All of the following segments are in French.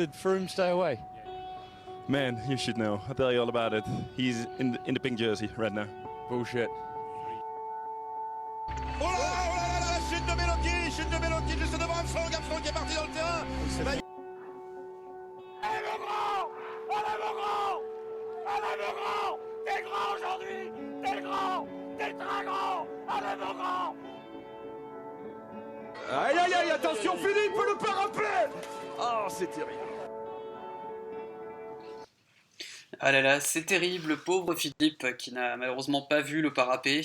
Did Froome stay away? Man, you should know. I'll tell you all about it. He's in the pink jersey right now. Bullshit. Oh là là, la chute de Meloki, juste devant Franck qui est parti dans le terrain. Allez mon grand, t'es grand aujourd'hui, t'es très grand, allez mon grand. Aïe aïe aïe, attention Philippe, le parapet. Oh, c'est terrible. Ah là là, c'est terrible, pauvre Philippe qui n'a malheureusement pas vu le parapet.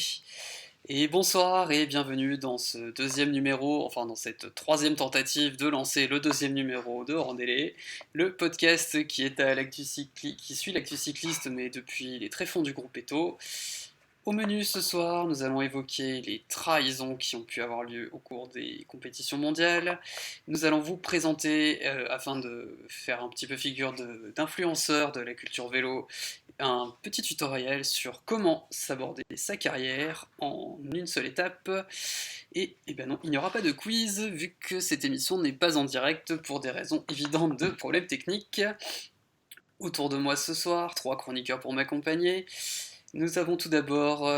Et bonsoir et bienvenue dans ce deuxième numéro, enfin dans cette troisième tentative de lancer le deuxième numéro de Randélé, le podcast qui est à qui suit l'actu cycliste mais depuis les tréfonds du groupe Eto. Au menu ce soir, nous allons évoquer les trahisons qui ont pu avoir lieu au cours des compétitions mondiales. Nous allons vous présenter, afin de faire un petit peu figure d'influenceur de la culture vélo, un petit tutoriel sur comment s'aborder sa carrière en une seule étape. Et ben non, il n'y aura pas de quiz vu que cette émission n'est pas en direct pour des raisons évidentes de problèmes techniques. Autour de moi ce soir, 3 chroniqueurs pour m'accompagner. Nous avons tout d'abord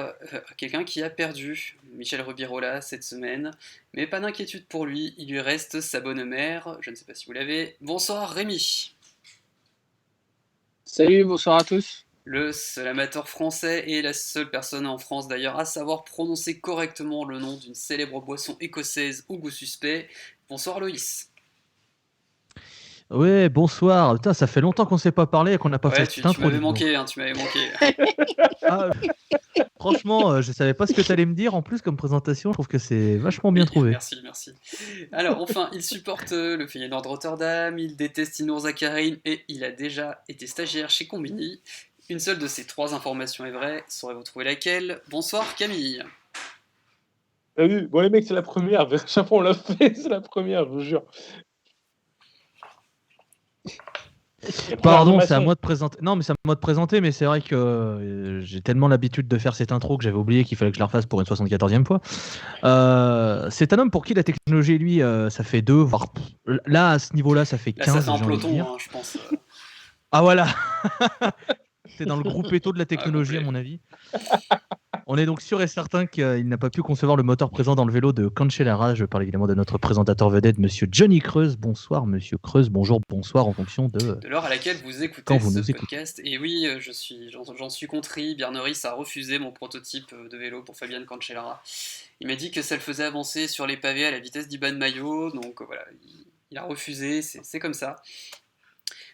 quelqu'un qui a perdu, Michel Rubirola, cette semaine. Mais pas d'inquiétude pour lui, il lui reste sa bonne mère. Je ne sais pas si vous l'avez. Bonsoir Rémi. Salut, bonsoir à tous. Le seul amateur français et la seule personne en France d'ailleurs à savoir prononcer correctement le nom d'une célèbre boisson écossaise au goût suspect. Bonsoir Loïs. Ouais, bonsoir. Putain, ça fait longtemps qu'on ne s'est pas parlé et qu'on n'a pas fait cette intro. Tu m'avais manqué, tu m'avais manqué. Ah, franchement, je savais pas ce que tu allais me dire en plus comme présentation. Je trouve que c'est vachement bien trouvé. Merci. Alors, enfin, il supporte le Feyenoord de Rotterdam, il déteste Ilnour Zakarin et il a déjà été stagiaire chez Combini. Une seule de ces 3 informations est vraie. Saurez-vous trouver laquelle? Bonsoir Camille. Salut. Bon les mecs, c'est la première. À chaque fois on l'a fait, c'est la première, je vous jure. Pardon, c'est à moi de présenter. Non, mais c'est à moi de présenter, mais c'est vrai que j'ai tellement l'habitude de faire cette intro que j'avais oublié qu'il fallait que je la refasse pour une 74e fois. C'est un homme pour qui la technologie, lui, ça fait 2, voire là, à ce niveau-là, ça fait 15. Là, ça fait un peloton, je pense. Ah voilà. C'est dans le groupe Eto de la technologie, à mon avis. On est donc sûr et certain qu'il n'a pas pu concevoir le moteur présent dans le vélo de Cancellara. Je parle évidemment de notre présentateur vedette, monsieur Johnny Creuse. Bonsoir, monsieur Creuse. Bonjour, bonsoir, en fonction de l'heure à laquelle vous écoutez podcast. Et oui, j'en suis contrit. Bjarneris a refusé mon prototype de vélo pour Fabian Cancellara. Il m'a dit que ça le faisait avancer sur les pavés à la vitesse d'Iban Mayo. Donc voilà, il a refusé, c'est comme ça.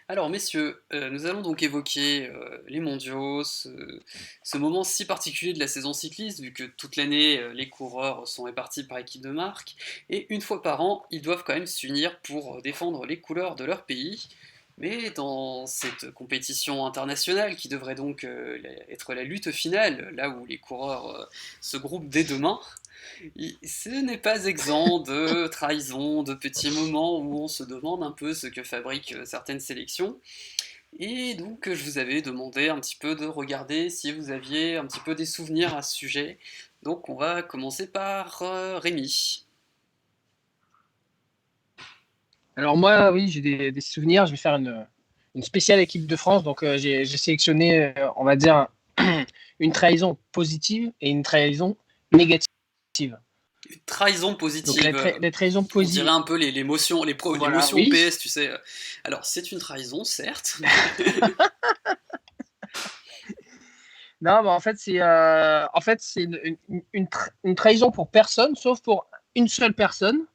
Alors messieurs, nous allons donc évoquer les mondiaux, ce moment si particulier de la saison cycliste, vu que toute l'année les coureurs sont répartis par équipe de marque, et une fois par an, ils doivent quand même s'unir pour défendre les couleurs de leur pays. Mais dans cette compétition internationale, qui devrait donc être la lutte finale, là où les coureurs se groupent dès demain, ce n'est pas exempt de trahison, de petits moments où on se demande un peu ce que fabriquent certaines sélections. Et donc je vous avais demandé un petit peu de regarder si vous aviez un petit peu des souvenirs à ce sujet. Donc on va commencer par Rémi. Alors moi, oui, j'ai des souvenirs. Je vais faire une spéciale équipe de France. Donc j'ai sélectionné, on va dire, une trahison positive et une trahison négative. Une trahison positive. Donc, les trahisons positives. On dirait un peu l'émotion, l'émotion oui. PS, tu sais. Alors c'est une trahison, certes. Non, mais en fait c'est une trahison pour personne, sauf pour une seule personne.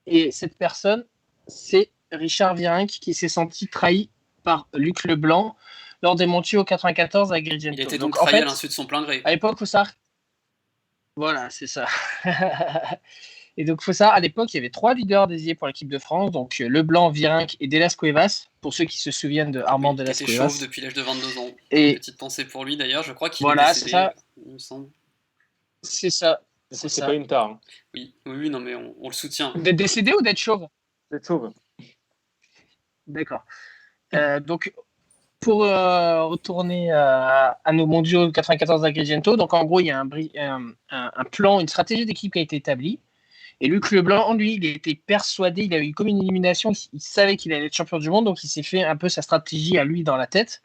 Et cette personne, c'est Richard Virenque qui s'est senti trahi par Luc Leblanc lors des Mondiaux 94 à Agrigento. Il était donc trahi à l'insu de son plein gré. À l'époque, faut ça. Voilà, c'est ça. Et donc, faut ça. À l'époque, il y avait 3 leaders désignés pour l'équipe de France, donc Leblanc, Virenque et Delas Cuevas. Pour ceux qui se souviennent de Armand Delas Cuevas. Il était chauve depuis l'âge de 22 ans. Et petite pensée pour lui d'ailleurs. Je crois qu'il voilà, est décédé. C'est ça. Il me semble. C'est ça. C'est pas une tare. Oui, non, mais on le soutient. D'être décédé ou d'être chauve? D'être chauve. D'accord. Donc, pour retourner à nos mondiaux 94 d'Agrigento, donc en gros, il y a un plan, une stratégie d'équipe qui a été établie. Et Luc Leblanc, lui, il était persuadé, il a eu comme une illumination, il savait qu'il allait être champion du monde, donc il s'est fait un peu sa stratégie à lui dans la tête.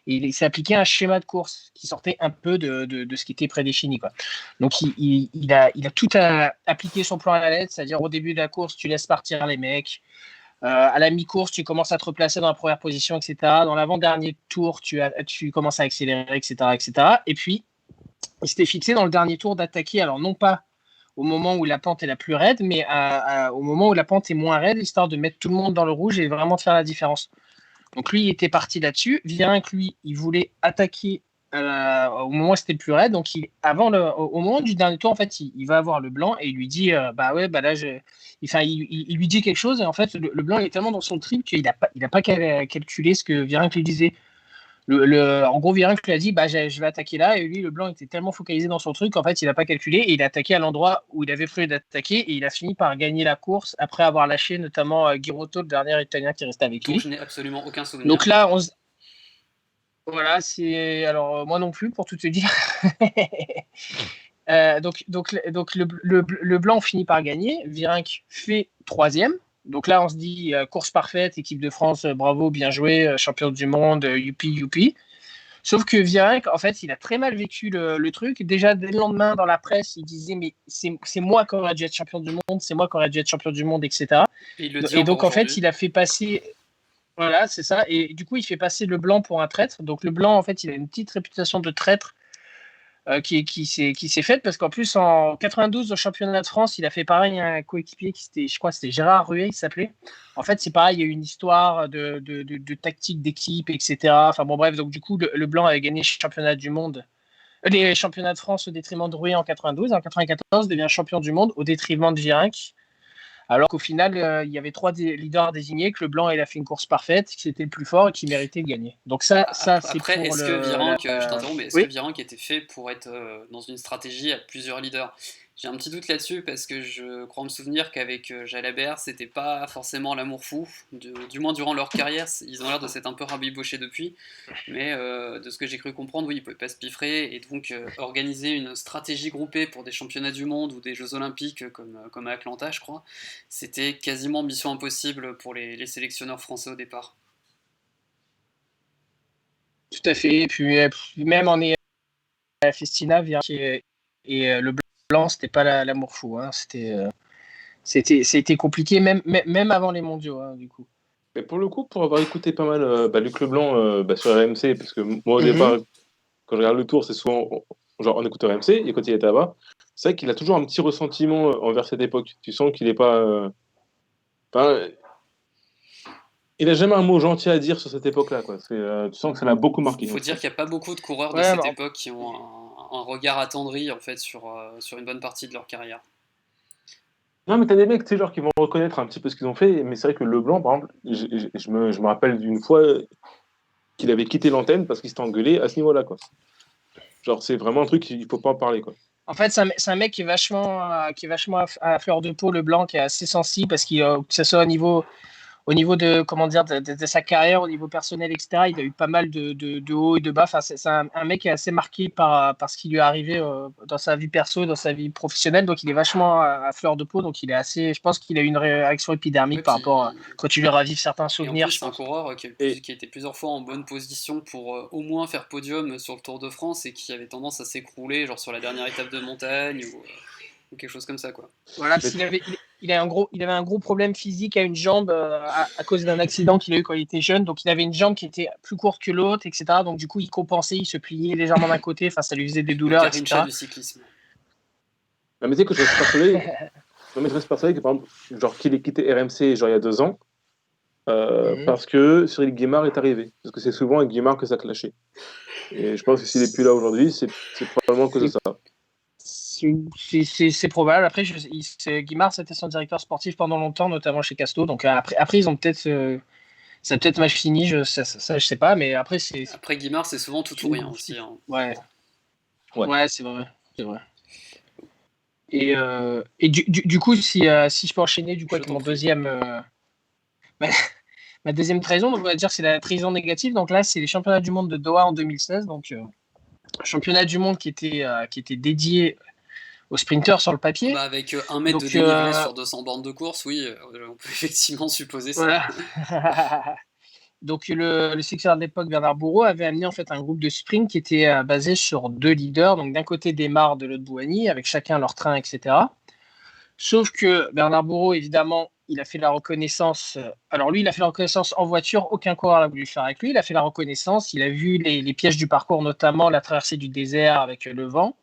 Et il s'est appliqué un schéma de course qui sortait un peu de ce qui était prédéfini, quoi. Donc il a tout appliqué son plan à la lettre, c'est-à-dire au début de la course, tu laisses partir les mecs. À la mi-course, tu commences à te replacer dans la première position, etc. Dans l'avant-dernier tour, tu commences à accélérer, etc., etc. Et puis, il s'était fixé dans le dernier tour d'attaquer, alors non pas au moment où la pente est la plus raide, mais au moment où la pente est moins raide, histoire de mettre tout le monde dans le rouge et vraiment de faire la différence. Donc lui, il était parti là-dessus. Virenque, lui, il voulait attaquer au moment où c'était le plus raide. Donc au moment du dernier tour, en fait, il va avoir le blanc et il lui dit, bah ouais, bah là, il lui dit quelque chose. Et en fait, le blanc il est tellement dans son trip qu'il n'a pas calculé ce que Virenque lui disait. En gros, Virenque lui a dit, bah, je vais attaquer là. Et lui, le blanc était tellement focalisé dans son truc qu'en fait, il n'a pas calculé. Et il a attaqué à l'endroit où il avait prévu d'attaquer. Et il a fini par gagner la course après avoir lâché notamment Girotto, le dernier Italien qui restait avec Donc lui. je n'ai absolument aucun souvenir. Donc là, voilà, c'est. Alors, moi non plus, pour tout te dire. Donc le blanc finit par gagner. Virenque fait 3e. Donc là, on se dit course parfaite, équipe de France, bravo, bien joué, champion du monde, youpi, youpi. Sauf que Virenque, en fait, il a très mal vécu le truc. Déjà, dès le lendemain, dans la presse, il disait mais c'est moi qui aurais dû être champion du monde, c'est moi qui aurais dû être champion du monde, etc. Et donc, en fait, il a fait passer. Voilà, c'est ça. Et du coup, il fait passer le blanc pour un traître. Donc, le blanc, en fait, il a une petite réputation de traître qui s'est faite parce qu'en plus, en 92, au championnat de France, il a fait pareil un coéquipier je crois que c'était Gérard Ruet, il s'appelait. En fait, c'est pareil, il y a eu une histoire de tactique d'équipe, etc. Enfin, bon, bref, donc du coup, le blanc avait gagné le championnat du monde. Les championnats de France au détriment de Ruet en 92. En 94, il devient champion du monde au détriment de Virenque. Alors qu'au final, il y avait 3 leaders désignés, que le blanc il a fait une course parfaite, que c'était le plus fort et qui méritait de gagner. Donc ça c'est après, pour est-ce que Virenque, je t'interromps, mais est-ce oui. que Virenque était fait pour être dans une stratégie à plusieurs leaders? J'ai un petit doute là-dessus parce que je crois me souvenir qu'avec Jalabert, c'était pas forcément l'amour fou. Du moins durant leur carrière, ils ont l'air de s'être un peu rabibochés depuis. Mais de ce que j'ai cru comprendre, oui, ils pouvaient pas se piffrer et donc organiser une stratégie groupée pour des championnats du monde ou des Jeux Olympiques comme à Atlanta, je crois, c'était quasiment mission impossible pour les sélectionneurs français au départ. Tout à fait. Et puis même en à Festina, Virenque et le blanc, c'était pas l'amour fou. Hein. C'était compliqué, même avant les mondiaux, hein, du coup. Mais pour le coup, pour avoir écouté pas mal Luc Leblanc sur RMC, parce que moi au départ, quand je regarde le tour, c'est souvent genre on écoute RMC, et quand il était là-bas, c'est vrai qu'il a toujours un petit ressentiment envers cette époque. Tu sens qu'il n'est pas. Il n'a jamais un mot gentil à dire sur cette époque-là. Quoi. Tu sens que ça l'a beaucoup marqué. Il faut dire qu'il n'y a pas beaucoup de coureurs de Ouais, cette bah, époque qui ont un regard attendri en fait, sur une bonne partie de leur carrière. Non, mais t'as des mecs, tu sais, genre, qui vont reconnaître un petit peu ce qu'ils ont fait. Mais c'est vrai que Leblanc, par exemple, je me rappelle d'une fois qu'il avait quitté l'antenne parce qu'il s'était engueulé à ce niveau-là, quoi. Genre, c'est vraiment un truc qu'il faut pas en parler, quoi. En fait, c'est un mec qui est vachement à fleur de peau, le blanc, qui est assez sensible parce que ce soit au niveau de, comment dire, de sa carrière, au niveau personnel, etc., il a eu pas mal de hauts et de bas. Enfin, c'est un mec qui est assez marqué par ce qui lui est arrivé dans sa vie perso, dans sa vie professionnelle. Donc, il est vachement à fleur de peau. Donc, je pense qu'il a eu une réaction épidermique par rapport à quand tu lui ravives certains souvenirs. Et en plus, c'est un coureur qui a été plusieurs fois en bonne position pour au moins faire podium sur le Tour de France et qui avait tendance à s'écrouler, genre sur la dernière étape de montagne ou quelque chose comme ça, quoi. Voilà, parce qu'il avait un gros problème physique à une jambe à cause d'un accident qu'il a eu quand il était jeune. Donc, il avait une jambe qui était plus courte que l'autre, etc. Donc, du coup, il compensait, il se pliait légèrement d'un côté. Enfin, ça lui faisait des douleurs, etc. Garincha du cyclisme. Non, mais tu sais que je reste persuadé que, par exemple, genre, qu'il ait quitté RMC genre, il y a 2 ans parce que Cyril Guimard est arrivé. Parce que c'est souvent avec Guimard que ça clashait. Et je pense que s'il n'est plus là aujourd'hui, c'est probablement que de ça. C'est probable. Après, Guimard, c'était son directeur sportif pendant longtemps, notamment chez Casto. Donc après ils ont peut-être ça a peut-être mal fini. Je sais pas, mais après Après Guimard, c'est souvent tout ou rien aussi. Hein. Ouais, c'est vrai. Et du coup, si je peux enchaîner du coup avec mon deuxième, ma deuxième trahison, on va dire c'est la trahison négative. Donc là, c'est les championnats du monde de Doha en 2016. Donc championnat du monde qui était dédié au sprinter sur le papier. Bah, avec 1 mètre de Donc, dénivelé sur 200 bornes de course, oui, on peut effectivement supposer ça. voilà. Donc le sélectionneur de l'époque, Bernard Bourreau, avait amené en fait un groupe de sprint qui était basé sur 2 leaders. Donc d'un côté Desmar, de l'autre Bouhanni, avec chacun leur train, etc. Sauf que Bernard Bourreau, évidemment, il a fait la reconnaissance. Alors lui, il a fait la reconnaissance en voiture. Aucun coureur n'a voulu le faire avec lui. Il a fait la reconnaissance. Il a vu les pièges du parcours, notamment la traversée du désert avec le vent.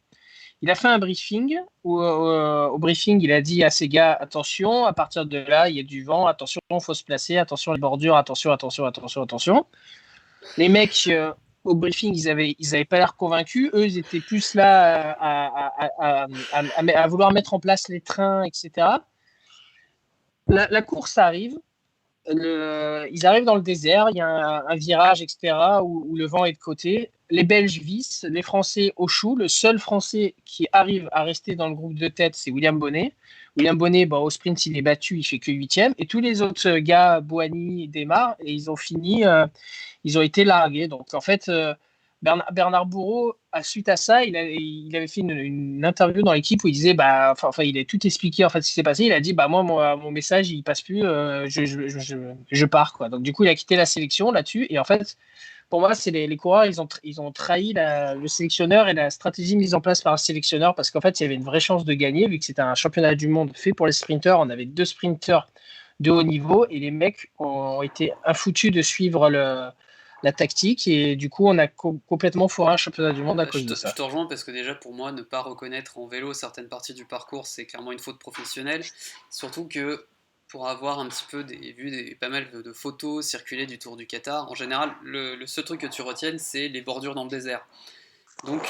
Il a fait un briefing où, au briefing, il a dit à ses gars, attention, à partir de là, il y a du vent, attention, il faut se placer, attention les bordures, attention. Les mecs, au briefing, ils avaient pas l'air convaincus. Eux, ils étaient plus là à vouloir mettre en place les trains, etc. La course arrive. Ils arrivent dans le désert, il y a un virage, etc., où le vent est de côté. Les Belges vissent, les Français au chou. Le seul Français qui arrive à rester dans le groupe de tête, c'est William Bonnet. William Bonnet, au sprint, il est battu, il fait que 8e. Et tous les autres gars, Bouhanni, Desmar, et ils ont fini, ils ont été largués. Donc, en fait, Bernard Bourreau, suite à ça, il avait fait une interview dans l'équipe où il disait, il a tout expliqué en fait ce qui s'est passé. Il a dit, moi, mon message, il passe plus, je pars quoi. Donc du coup, il a quitté la sélection là-dessus. Et en fait, pour moi, c'est les coureurs, ils ont trahi le sélectionneur et la stratégie mise en place par le sélectionneur parce qu'en fait, il y avait une vraie chance de gagner vu que c'était un championnat du monde fait pour les sprinteurs. On avait 2 sprinteurs de haut niveau et les mecs ont été infoutus de suivre la tactique et du coup on a complètement foiré un championnat du monde à cause de ça. Je te rejoins parce que déjà pour moi ne pas reconnaître en vélo certaines parties du parcours c'est clairement une faute professionnelle, surtout que pour avoir un petit peu vu pas mal de photos circuler du Tour du Qatar, en général le seul truc que tu retiennes c'est les bordures dans le désert. Donc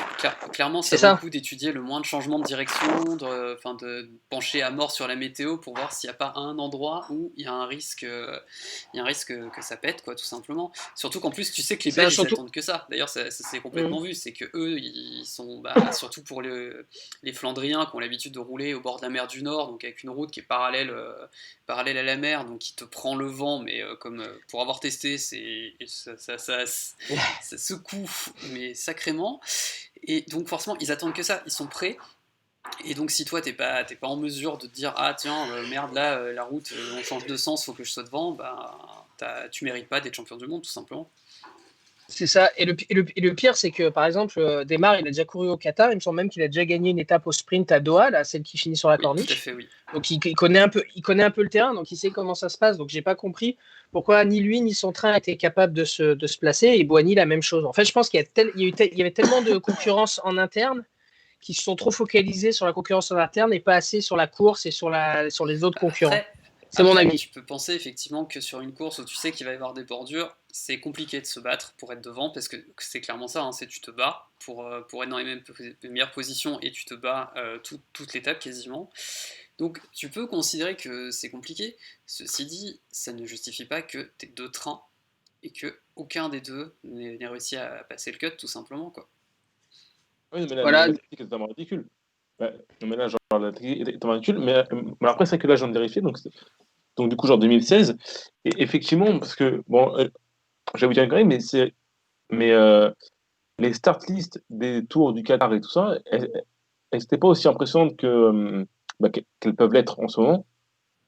clairement ça vaut le coup d'étudier le moins de changements de direction, de pencher à mort sur la météo pour voir s'il n'y a pas un endroit où il y a un risque que ça pète quoi tout simplement. Surtout qu'en plus tu sais que les Belges ils attendent que ça. D'ailleurs ça c'est complètement vu, c'est que eux ils sont surtout pour les Flandriens qui ont l'habitude de rouler au bord de la mer du Nord, donc avec une route qui est parallèle à la mer, donc qui te prend le vent, mais comme pour avoir testé, ça secoue, mais sacrément. Et donc forcément, ils attendent que ça, ils sont prêts. Et donc si toi t'es pas en mesure de te dire ah tiens merde là la route on change de sens, faut que je sois devant, tu mérites pas d'être champion du monde tout simplement. C'est ça. Et le pire, c'est que, par exemple, Desmar, il a déjà couru au Qatar. Il me semble même qu'il a déjà gagné une étape au sprint à Doha, là, celle qui finit sur la corniche. Tout à fait, oui. Donc, il connaît un peu le terrain, donc il sait comment ça se passe. Donc, j'ai pas compris pourquoi ni lui ni son train étaient capables de se placer. Et Bouhanni, la même chose. En fait, je pense qu'il y avait tellement de concurrence en interne qui se sont trop focalisés sur la concurrence en interne et pas assez sur la course et sur les autres concurrents. C'est mon avis. Tu peux penser effectivement que sur une course où tu sais qu'il va y avoir des bordures, c'est compliqué de se battre pour être devant parce que c'est clairement ça, c'est tu te bats pour être dans les meilleures positions et tu te bats toute l'étape quasiment. Donc tu peux considérer que c'est compliqué. Ceci dit, ça ne justifie pas que tu aies 2 trains et que aucun des deux n'ait réussi à passer le cut tout simplement quoi. Oui, mais là, la technique est totalement ridicule. Non, mais là, genre, la technique est totalement ridicule. Mais après, c'est que là, j'en ai vérifié. Donc, du coup, genre 2016. Et effectivement, parce que, bon, je vais vous dire une connerie, mais les start lists des tours du Qatar et tout ça, elles n'étaient pas aussi impressionnantes qu'elles peuvent l'être en ce moment.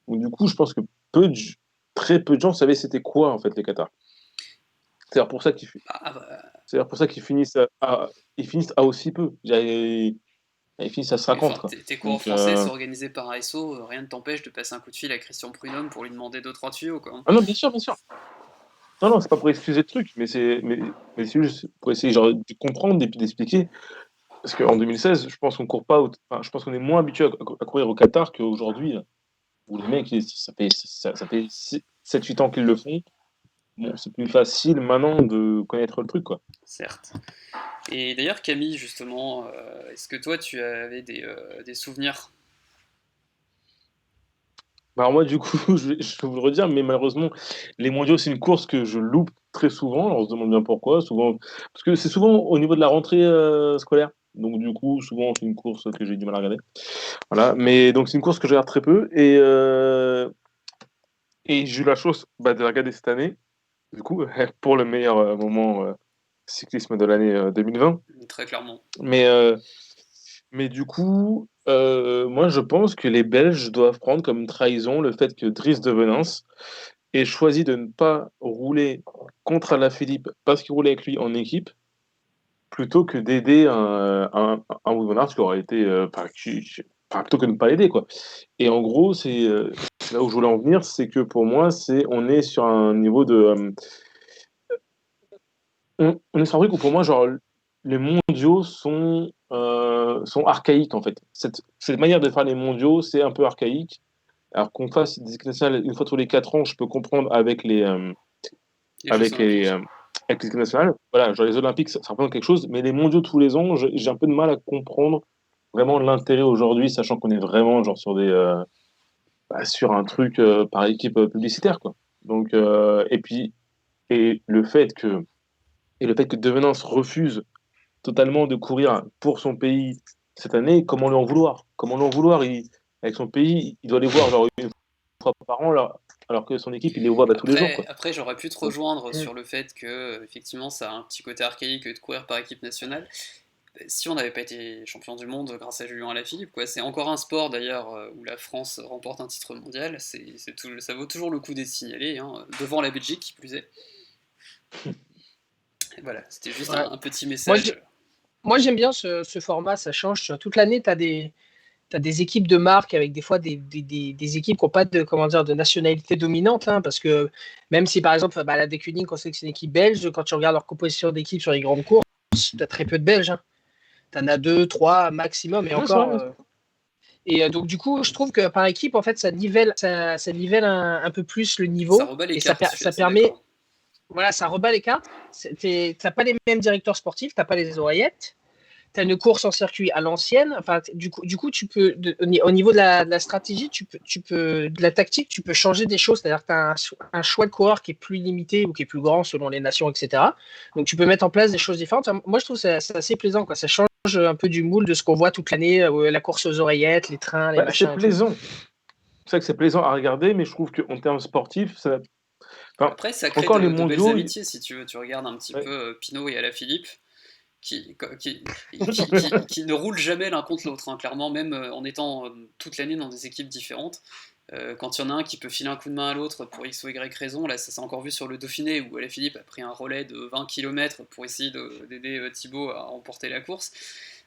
Donc, du coup, je pense que très peu de gens savaient c'était quoi, en fait, les Qatar. C'est pour ça qu'ils finissent à aussi peu. Ils finissent à 50. Enfin, tes cours français sont organisés par ASO, rien ne t'empêche de passer un coup de fil à Christian Prudhomme pour lui demander 2-3 tuyaux. Quoi. Ah non, bien sûr. Non, c'est pas pour excuser le truc, mais c'est juste pour essayer genre, de comprendre et puis d'expliquer. Parce qu'en 2016, je pense qu'on court pas. Je pense qu'on est moins habitué à courir au Qatar qu'aujourd'hui, là, où les mecs, ça fait 7-8 ans qu'ils le font. Bon, c'est plus facile maintenant de connaître le truc, quoi. Certes. Et d'ailleurs, Camille, justement, est-ce que toi, tu avais des souvenirs ? Alors moi, du coup, je vais vous le redire, mais malheureusement, les mondiaux, c'est une course que je loupe très souvent. Alors, on se demande bien pourquoi. Parce que c'est souvent au niveau de la rentrée scolaire. Donc, du coup, souvent, c'est une course que j'ai du mal à regarder. Voilà. Mais donc, c'est une course que je regarde très peu. Et j'ai eu la chance de la regarder cette année. Du coup, pour le meilleur moment cyclisme de l'année 2020. Très clairement. Mais du coup, Moi, je pense que les Belges doivent prendre comme trahison le fait que Dries de Venance ait choisi de ne pas rouler contre Alaphilippe parce qu'il roulait avec lui en équipe, plutôt que d'aider un Wout van Aert qui aurait été, plutôt que de ne pas l'aider, quoi. Et en gros, c'est là où je voulais en venir, c'est que pour moi, on est sur un niveau de, on est sur un truc où pour moi, genre, les mondiaux sont archaïques en fait. Cette manière de faire les mondiaux, c'est un peu archaïque. Alors qu'on fasse des équipes nationales une fois tous les 4 ans, je peux comprendre avec Les Jeux avec Olympiques. avec les équipes nationales. Voilà, genre les Olympiques, ça représente quelque chose, mais les mondiaux tous les ans, j'ai un peu de mal à comprendre vraiment l'intérêt aujourd'hui, sachant qu'on est vraiment genre sur un truc par équipe publicitaire, quoi. Donc, et le fait que Devenance refuse totalement de courir pour son pays cette année, comment lui en vouloir? Comment lui en vouloir? Avec son pays, il doit les voir genre une fois par an, alors que son équipe, il les voit tous les jours, quoi. Après, j'aurais pu te rejoindre sur le fait que, effectivement, ça a un petit côté archaïque de courir par équipe nationale. Si on n'avait pas été champion du monde grâce à Julien Alaphilippe, quoi, c'est encore un sport d'ailleurs où la France remporte un titre mondial, ça vaut toujours le coup d'être signalé, hein, devant la Belgique qui plus est. Et voilà, c'était juste Ouais. un petit message. Moi, j'aime bien ce format, ça change. Tu vois, toute l'année, tu as des équipes de marque avec des fois des équipes qui n'ont pas de nationalité dominante, hein, parce que même si par exemple la Deceuninck, on sait que c'est une équipe belge, quand tu regardes leur composition d'équipe sur les grandes courses, tu as très peu de Belges. Hein. Tu en as 2, 3 maximum, et Ouais, encore. c'est vrai. Donc du coup, je trouve que par équipe, en fait, ça nivelle un peu plus le niveau. Ça rebat les Et cartes, je suis ça assez permet, d'accord. voilà, ça rebat les cartes. T'as pas les mêmes directeurs sportifs, t'as pas les oreillettes. Tu as une course en circuit à l'ancienne. Enfin, du coup, tu peux, au niveau de la stratégie, de la tactique, tu peux changer des choses. C'est-à-dire que tu as un choix de coureur qui est plus limité ou qui est plus grand selon les nations, etc. Donc, tu peux mettre en place des choses différentes. Moi, je trouve que c'est assez plaisant, quoi. Ça change un peu du moule de ce qu'on voit toute l'année, la course aux oreillettes, les trains, les C'est machins. plaisant. C'est vrai que c'est plaisant à regarder, mais je trouve qu'en termes sportifs, Après, ça crée encore les de belles mondiaux, amitiés, si tu veux. Tu regardes un petit ouais. peu Pinot et Alaphilippe, qui ne roulent jamais l'un contre l'autre, hein, clairement, même en étant toute l'année dans des équipes différentes. Quand il y en a un qui peut filer un coup de main à l'autre pour X ou Y raison, là ça s'est encore vu sur le Dauphiné où Alaphilippe a pris un relais de 20 km pour essayer d'aider Thibaut à remporter la course.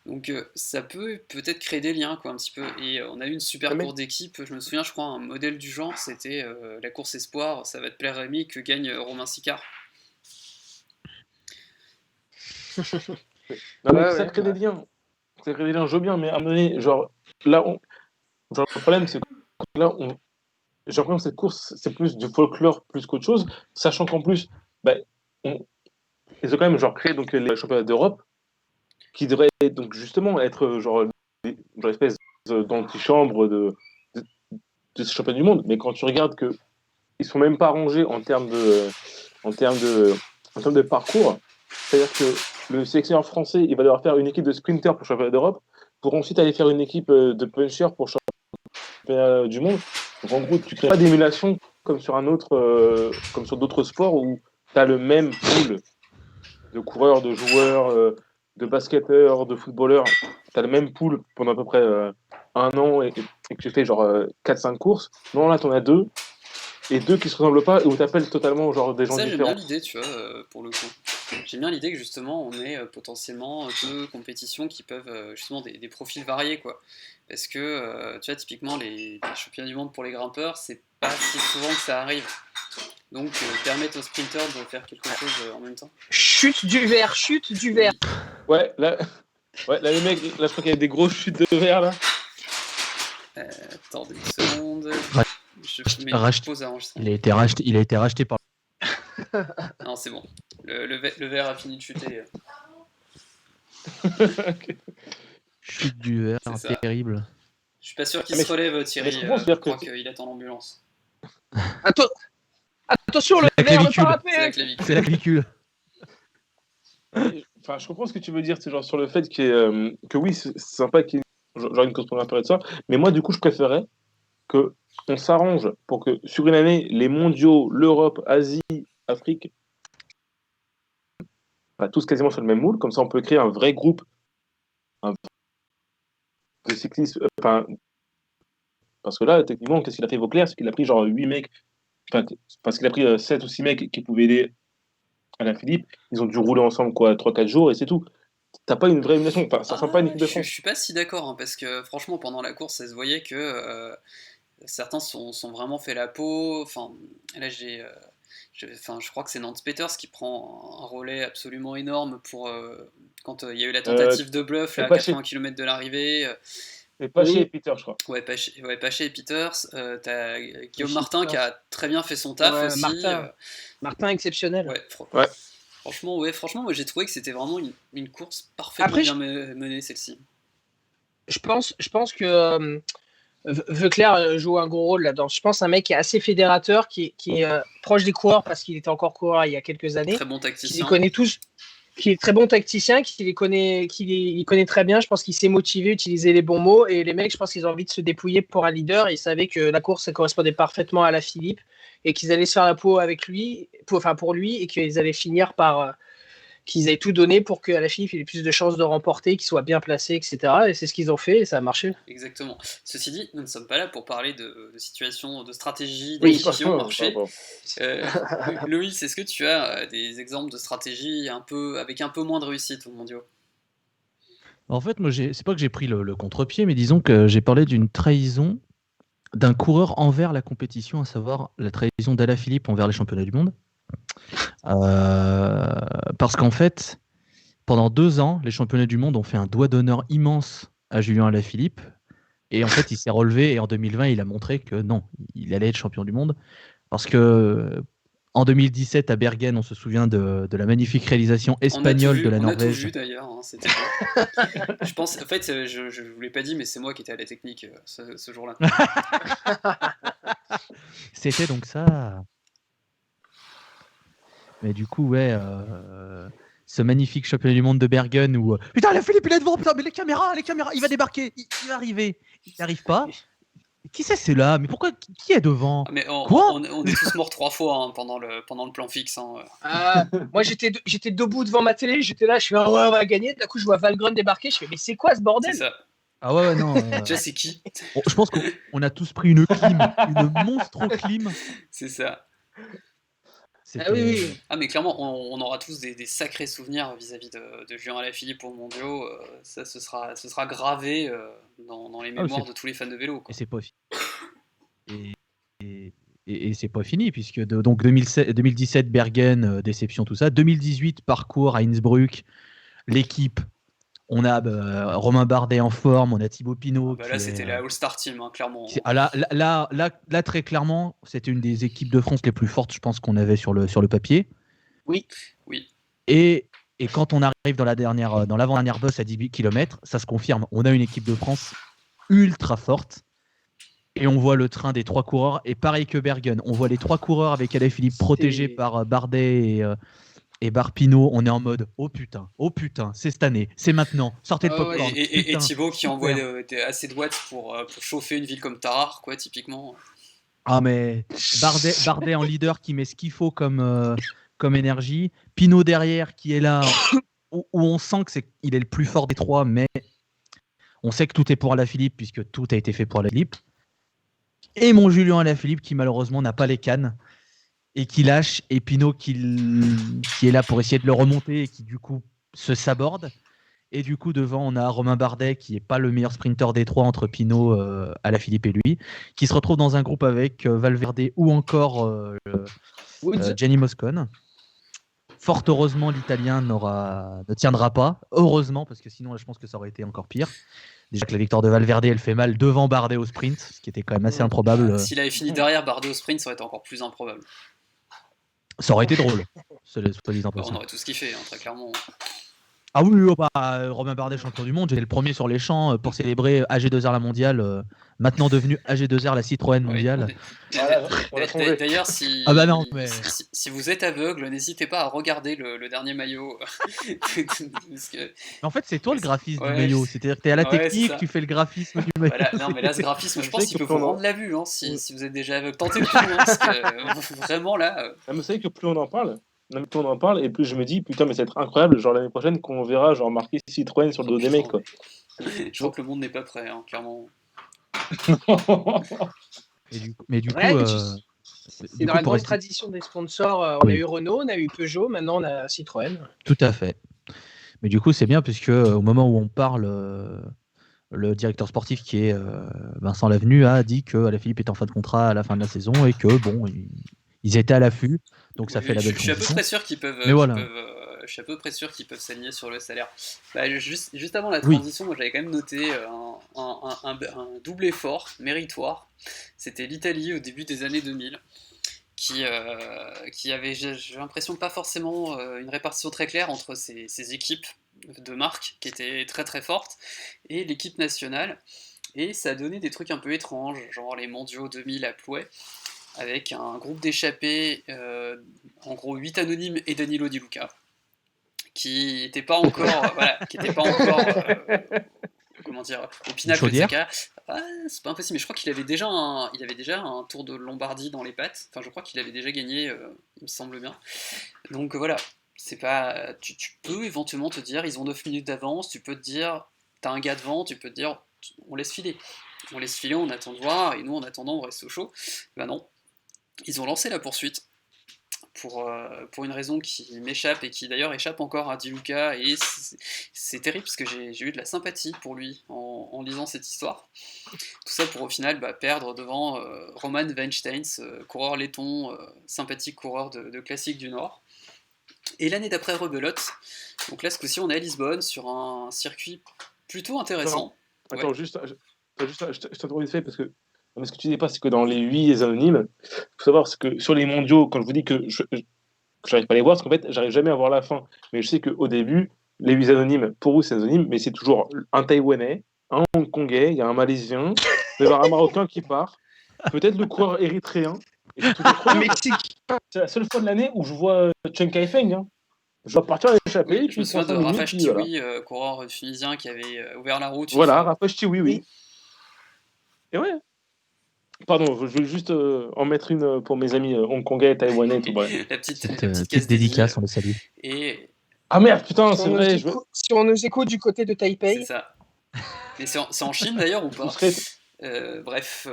Donc ça peut-être créer des liens, quoi, un petit peu. Et on a eu une super course d'équipe, je me souviens, je crois, un modèle du genre, c'était la course Espoir, ça va te plaire Rémi, que gagne Romain Sicard. Non, mais ça crée des liens. Ça crée des liens, je veux bien, mais à un moment donné, genre, là, genre, le problème, c'est que là, j'ai l'impression que cette course, c'est plus du folklore plus qu'autre chose, sachant qu'en plus, bah, ils ont quand même genre, créé donc, les championnats d'Europe, qui devraient donc justement être genre espèce d'antichambre de ces championnats du monde. Mais quand tu regardes que ils sont même pas rangés en termes de parcours, c'est-à-dire que le sélectionneur français, il va devoir faire une équipe de sprinters pour le championnat d'Europe, pour ensuite aller faire une équipe de punchers pour le championnat du monde. Donc en gros, tu crées pas d'émulation comme comme sur d'autres sports où tu as le même pool de coureurs, de joueurs, de basketteurs, de footballeurs. Tu as le même pool pendant à peu près un an et que tu fais genre 4-5 courses. Non, là, tu en as deux. Et deux qui se ressemblent pas et où tu appelles totalement genre des gens Ça, j'aime différents. bien l'idée, tu vois, pour le coup. J'aime bien l'idée que justement on ait potentiellement deux compétitions qui peuvent justement des profils variés, quoi. Parce que tu vois, typiquement les championnats du monde pour les grimpeurs, c'est pas si souvent que ça arrive. Donc permettre aux sprinters de faire quelque chose en même temps. Chute du verre. Ouais, là, les mecs, là, je crois qu'il y a des grosses chutes de verre là. Attendez une seconde. Je mets une pause à enregistrer. Il a été racheté par. Non, c'est bon. Le verre a fini de chuter. Okay. Chute du verre, terrible. Je suis pas sûr qu'il se relève, Thierry. Je crois qu'il attend l'ambulance. Attention, le verre, le parapet. C'est la clavicule. Enfin, je comprends ce que tu veux dire, c'est genre sur le fait que oui, c'est sympa qu'il y ait genre une course pour de ça, mais moi, du coup, je préférais que on s'arrange pour que sur une année, les mondiaux, l'Europe, Asie, Afrique, tous quasiment sur le même moule, comme ça on peut créer un vrai groupe, de cyclisme. Parce que là, techniquement, qu'est-ce qu'il a fait Vauclair? C'est qu'il a pris genre 8 mecs, parce qu'il a pris 7 ou 6 mecs qui pouvaient aider Alain Philippe. Ils ont dû rouler ensemble 3-4 jours et c'est tout. T'as pas une vraie émulation. Ça ressemble pas à une équipe de Je France. suis pas si d'accord, hein, parce que franchement, pendant la course, ça se voyait que certains sont vraiment fait la peau. Enfin, là, je crois que c'est Nance Peters qui prend un relais absolument énorme pour quand il y a eu la tentative de bluff là, à 80 km de l'arrivée. Et Paché et Peter, je crois. Ouais, Paché et Peters. T'as Guillaume Martin qui a très bien fait son taf aussi. Martin exceptionnel. Ouais. Franchement, moi j'ai trouvé que c'était vraiment une course parfaitement bien menée, celle-ci. Je pense que Veuclair joue un gros rôle là-dedans. Je pense un mec qui est assez fédérateur, qui est proche des coureurs parce qu'il était encore coureur il y a quelques années. Très bon tacticien. Qui les connaît tous, qui est très bon tacticien, il connaît très bien. Je pense qu'il sait motiver, utiliser les bons mots. Et les mecs, je pense qu'ils ont envie de se dépouiller pour un leader. Ils savaient que la course, ça correspondait parfaitement à la Philippe et qu'ils allaient se faire la peau avec lui, pour lui, et qu'ils allaient finir par qu'ils aient tout donné pour que Alaphilippe ait plus de chances de remporter, qu'il soit bien placé, etc. Et c'est ce qu'ils ont fait et ça a marché. Exactement. Ceci dit, nous ne sommes pas là pour parler de situation, de stratégie, d'équipe qui ont marché. Loïs, est-ce que tu as des exemples de stratégie avec un peu moins de réussite au mondiaux? En fait, moi, c'est pas que j'ai pris le contre-pied, mais disons que j'ai parlé d'une trahison d'un coureur envers la compétition, à savoir la trahison d'Alaphilippe envers les championnats du monde. Parce qu'en fait, pendant 2 ans, les championnats du monde ont fait un doigt d'honneur immense à Julien Alaphilippe. Et en fait, il s'est relevé et en 2020, il a montré que non, il allait être champion du monde. Parce que en 2017, à Bergen, on se souvient de la magnifique réalisation espagnole de la Norvège. On a tout vu d'ailleurs, hein, c'était je pense, en fait, je ne vous l'ai pas dit, mais c'est moi qui étais à la technique ce jour-là. C'était donc ça. Mais du coup, ouais, ce magnifique championnat du monde de Bergen où putain, Alaphilippe il est devant, putain, mais les caméras, il va débarquer, il va arriver, il n'arrive pas. Qui c'est là? Mais pourquoi? Qui est devant? Mais on est tous morts 3 fois hein, pendant le plan fixe. Hein. Moi j'étais debout devant ma télé, j'étais là, je suis ouais, on va gagner. D'un coup je vois Valgren débarquer, je fais mais c'est quoi ce bordel? C'est ça. Ah ouais, non. Déjà c'est qui? Je pense qu'on a tous pris une clim, une monstro-clim. C'est ça. Oui. Ah mais clairement on aura tous des sacrés souvenirs vis-à-vis de Julien Alaphilippe au mondiaux. Ça ce sera gravé dans les mémoires de tous les fans de vélo. Quoi. Et c'est pas fini. Et c'est pas fini puisque donc 2017 Bergen déception tout ça, 2018 parcours à Innsbruck, l'équipe. On a Romain Bardet en forme, on a Thibaut Pinot. Là, c'était la All-Star Team, hein, clairement. Là, très clairement, c'était une des équipes de France les plus fortes, je pense, qu'on avait sur le papier. Oui. Et quand on arrive dans l'avant-dernière bosse à 18 km, ça se confirme. On a une équipe de France ultra forte. Et on voit le train des 3 coureurs. Et pareil que Bergen, on voit les 3 coureurs avec Alaphilippe protégés par Bardet et Barpino, on est en mode oh putain, c'est cette année, c'est maintenant, sortez le popcorn. Et Thibaut qui envoie assez de watts pour chauffer une ville comme Tarare, quoi, typiquement. Ah mais Bardet en leader qui met ce qu'il faut comme énergie, Pinot derrière qui est là, où on sent qu'il est le plus fort des 3, mais on sait que tout est pour Alaphilippe puisque tout a été fait pour Alaphilippe. Et mon Julien Alaphilippe qui malheureusement n'a pas les cannes. Et qui lâche, et Pinot qui est là pour essayer de le remonter et qui du coup se saborde. Et du coup devant on a Romain Bardet qui est pas le meilleur sprinter des 3 entre Pinot, Alaphilippe et lui, qui se retrouve dans un groupe avec Valverde ou encore Gianni Moscon. Fort heureusement l'Italien ne tiendra pas, heureusement parce que sinon là, je pense que ça aurait été encore pire. Déjà que la victoire de Valverde elle fait mal devant Bardet au sprint, ce qui était quand même assez improbable. S'il avait fini derrière Bardet au sprint, ça aurait été encore plus improbable. Ça aurait été drôle. On aurait tout ce kiffé, hein, très clairement. Ah oui, Romain Bardet, champion du monde, j'étais le premier sur les champs pour célébrer AG2R la mondiale, maintenant devenu AG2R la Citroën mondiale. Oui. D'ailleurs, si vous êtes aveugle, n'hésitez pas à regarder le dernier maillot. En fait, c'est toi le graphisme du maillot, c'est-à-dire que tu es à la technique, tu fais le graphisme du maillot. Voilà. Non, mais là, ce graphisme, je pense qu'il peut vous rendre la vue, hein, si vous êtes déjà aveugle. Tentez le plus, hein, parce que vraiment là. Mais vous savez que plus on en parle, et plus je me dis putain mais ça va être incroyable, genre l'année prochaine qu'on verra genre marqué Citroën sur le dos des mecs quoi. Je crois que le monde n'est pas prêt, hein, clairement. Mais du coup, Ouais, c'est dans la pour grande rester- tradition des sponsors. On a Oui. eu Renault, on a eu Peugeot, maintenant on a Citroën. Tout à fait. Mais du coup, c'est bien puisque au moment où on parle, le directeur sportif qui est Vincent Lavenu a dit que Alaphilippe est en fin de contrat à la fin de la saison et que bon, ils étaient à l'affût, donc ça Oui, fait la belle je suis à peu transition. près sûr qu'ils peuvent, Mais voilà. je suis à peu près sûr qu'ils peuvent s'aligner sur le salaire. Bah, juste avant la Oui. transition, moi j'avais quand même noté un double effort méritoire. C'était l'Italie au début des années 2000, qui avait, j'ai l'impression, pas forcément une répartition très claire entre ses équipes de marque qui étaient très très fortes et l'équipe nationale. Et ça a donné des trucs un peu étranges, genre les mondiaux 2000 à Plouay, avec un groupe d'échappés, en gros 8 anonymes et Danilo Di Luca, qui n'étaient pas encore, comment dire, au pinacle de chaudière. sa carrière. Ah, c'est pas impossible, mais je crois qu'il avait déjà un tour de Lombardie dans les pattes. Enfin, je crois qu'il avait déjà gagné, il me semble bien. Donc voilà, c'est pas, tu peux éventuellement te dire, ils ont 9 minutes d'avance, tu peux te dire, t'as un gars devant, tu peux te dire, on laisse filer. On laisse filer, on attend de voir, et nous en attendant on reste au chaud. Ben non, ils ont lancé la poursuite pour une raison qui m'échappe et qui d'ailleurs échappe encore à Di Luca, et c'est terrible parce que j'ai eu de la sympathie pour lui en lisant cette histoire. Tout ça pour au final perdre devant Roman Weinsteins, coureur letton, sympathique coureur de classique du Nord. Et l'année d'après rebelote, donc là ce coup-ci on est à Lisbonne sur un circuit plutôt intéressant. Attends, Ouais. je t'interromps vite fait parce que mais ce que tu dis pas, c'est que dans les 8 anonymes, il faut savoir c'est que sur les mondiaux, quand je vous dis que j'arrive pas à les voir, parce qu'en fait, j'arrive jamais à voir la fin. Mais je sais qu'au début, les 8 anonymes, pour vous, c'est anonyme, mais c'est toujours un Taïwanais, un Hongkongais, il y a un Malaisien, il va y avoir un Marocain qui part, peut-être le coureur érythréen. Et c'est toujours trop bien. C'est la seule fois de l'année où je vois Chen Kaifeng. Hein. Je dois partir à l'échappée. Oui, puis je me souviens de 5 minutes, Rafash puis voilà. Tiwi, coureur tunisien qui avait ouvert la route. Voilà, Rafash Tiwi, oui. Et ouais. Pardon, je veux juste en mettre une pour mes amis hongkongais, taïwanais et tout. Bref. La petite Petite dédicace, on le salue. Et Ah merde, putain, Si c'est on, vrai. si on nous écoute du côté de c'est Taipei, ça. Mais c'est en Chine d'ailleurs ou Vous pas? serez... Bref.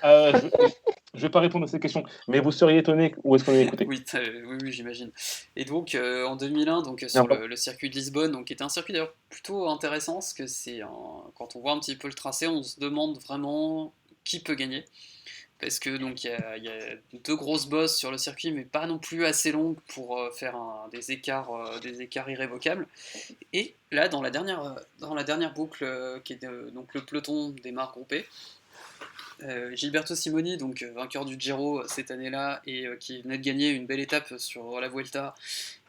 je vais pas répondre à cette question, mais vous seriez étonné où est-ce qu'on est écouté. Oui, oui, j'imagine. Et donc en 2001, donc sur le circuit de Lisbonne, donc qui était un circuit d'ailleurs plutôt intéressant, parce que quand on voit un petit peu le tracé, on se demande vraiment qui peut gagner. Parce que donc il y a deux grosses bosses sur le circuit, mais pas non plus assez longues pour faire des écarts irrévocables. Et là, dans la dernière boucle, qui est donc le peloton démarre groupé. Gilberto Simoni, donc vainqueur du Giro cette année-là et qui venait de gagner une belle étape sur la Vuelta,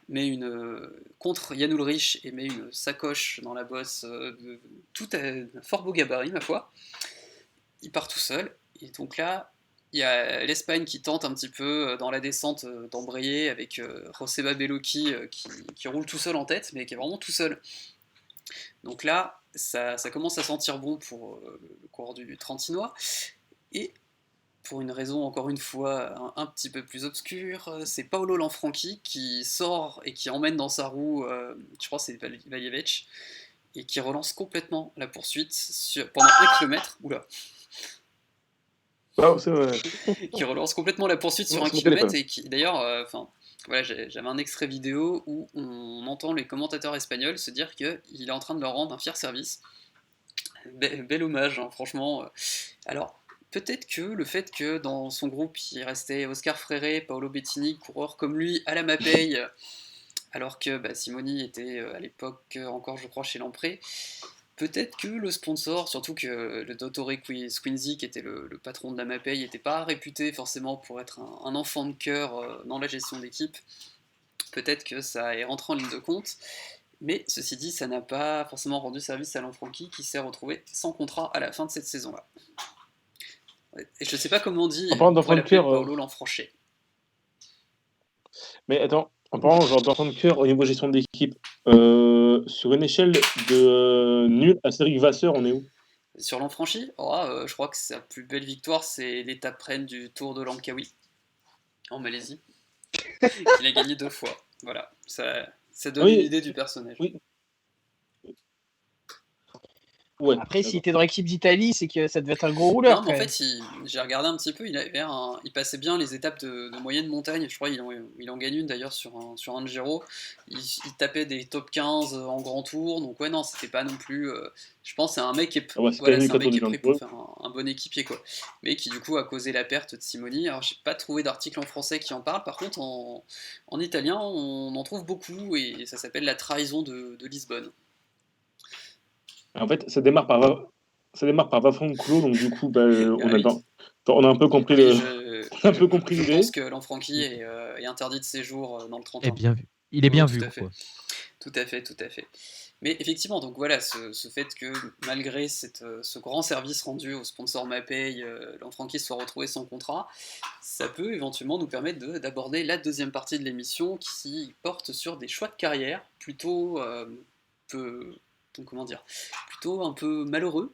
met contre Jan Ullrich et met une sacoche dans la bosse, tout à fort beau gabarit ma foi. Il part tout seul et donc là il y a l'Espagne qui tente un petit peu dans la descente d'embrayer avec Joseba Bellocchi qui roule tout seul en tête, mais qui est vraiment tout seul. Donc là, ça commence à sentir bon pour le coureur du Trentinois. Et pour une raison encore une fois un petit peu plus obscure, c'est Paolo Lanfranchi qui sort et qui emmène dans sa roue, je crois que c'est Valjevic, et qui relance complètement la poursuite pendant 1 km. Oula. Oh, c'est vrai. Qui relance complètement la poursuite sur 1 km et qui d'ailleurs, voilà, j'avais un extrait vidéo où on entend les commentateurs espagnols se dire qu'il est en train de leur rendre un fier service. Bel hommage, hein, franchement. Alors, peut-être que le fait que dans son groupe il restait Oscar Freire, Paolo Bettini, coureurs comme lui à la Mapei, alors que Simoni était à l'époque encore, je crois, chez Lamprey. Peut-être que le sponsor, surtout que le Dottore Squinzi, qui était le patron de la Mapei, n'était pas réputé forcément pour être un enfant de cœur dans la gestion d'équipe. Peut-être que ça est rentré en ligne de compte. Mais ceci dit, ça n'a pas forcément rendu service à Lanfranchi, qui s'est retrouvé sans contrat à la fin de cette saison-là. Et je ne sais pas comment on dit, en parlant d'enfant de cœur, Paolo Lanfranchi. Mais attends, en parlant genre d'enfant de cœur au niveau gestion d'équipe, sur une échelle de nul à Cédric Vasseur, on est où? Sur Lanfranchi, je crois que sa plus belle victoire, c'est l'étape reine du Tour de Langkawi, en Malaisie, qu'il a gagné 2 fois. Voilà, ça donne une idée du personnage. Oui. Ouais. Après, s'il d'accord. était dans l'équipe d'Italie, c'est que ça devait être un gros rouleur. Non, mais en quand même. fait, j'ai regardé un petit peu, il passait bien les étapes de moyenne montagne. Je crois il en gagne une d'ailleurs sur un Giro. Il tapait des top 15 en grand tour. Donc, ouais, non, c'était pas non plus. Je pense que c'est un mec qui est, Ah ouais, c'est voilà, quasi c'est un mec cadeau qui est du pris Grand pour faire un bon équipier, quoi. Mais qui, du coup, a causé la perte de Simoni. Alors, j'ai pas trouvé d'article en français qui en parle. Par contre, en italien, on en trouve beaucoup et ça s'appelle La trahison de Lisbonne. En fait, ça démarre par Vafranculo, donc du coup, Ah oui. on a un peu compris Oui, on a un peu compris je l'idée. pense que Lanfranchi est interdit de séjour dans le est 31. bien vu. Il est Oui, bien tout vu, à fait. quoi. Tout à fait, tout à fait. Mais effectivement, donc voilà, ce fait que malgré ce grand service rendu au sponsor Mapei, Lanfranchi soit retrouvé sans contrat, ça peut éventuellement nous permettre d'aborder la deuxième partie de l'émission qui porte sur des choix de carrière plutôt peu, donc, comment dire, plutôt un peu malheureux,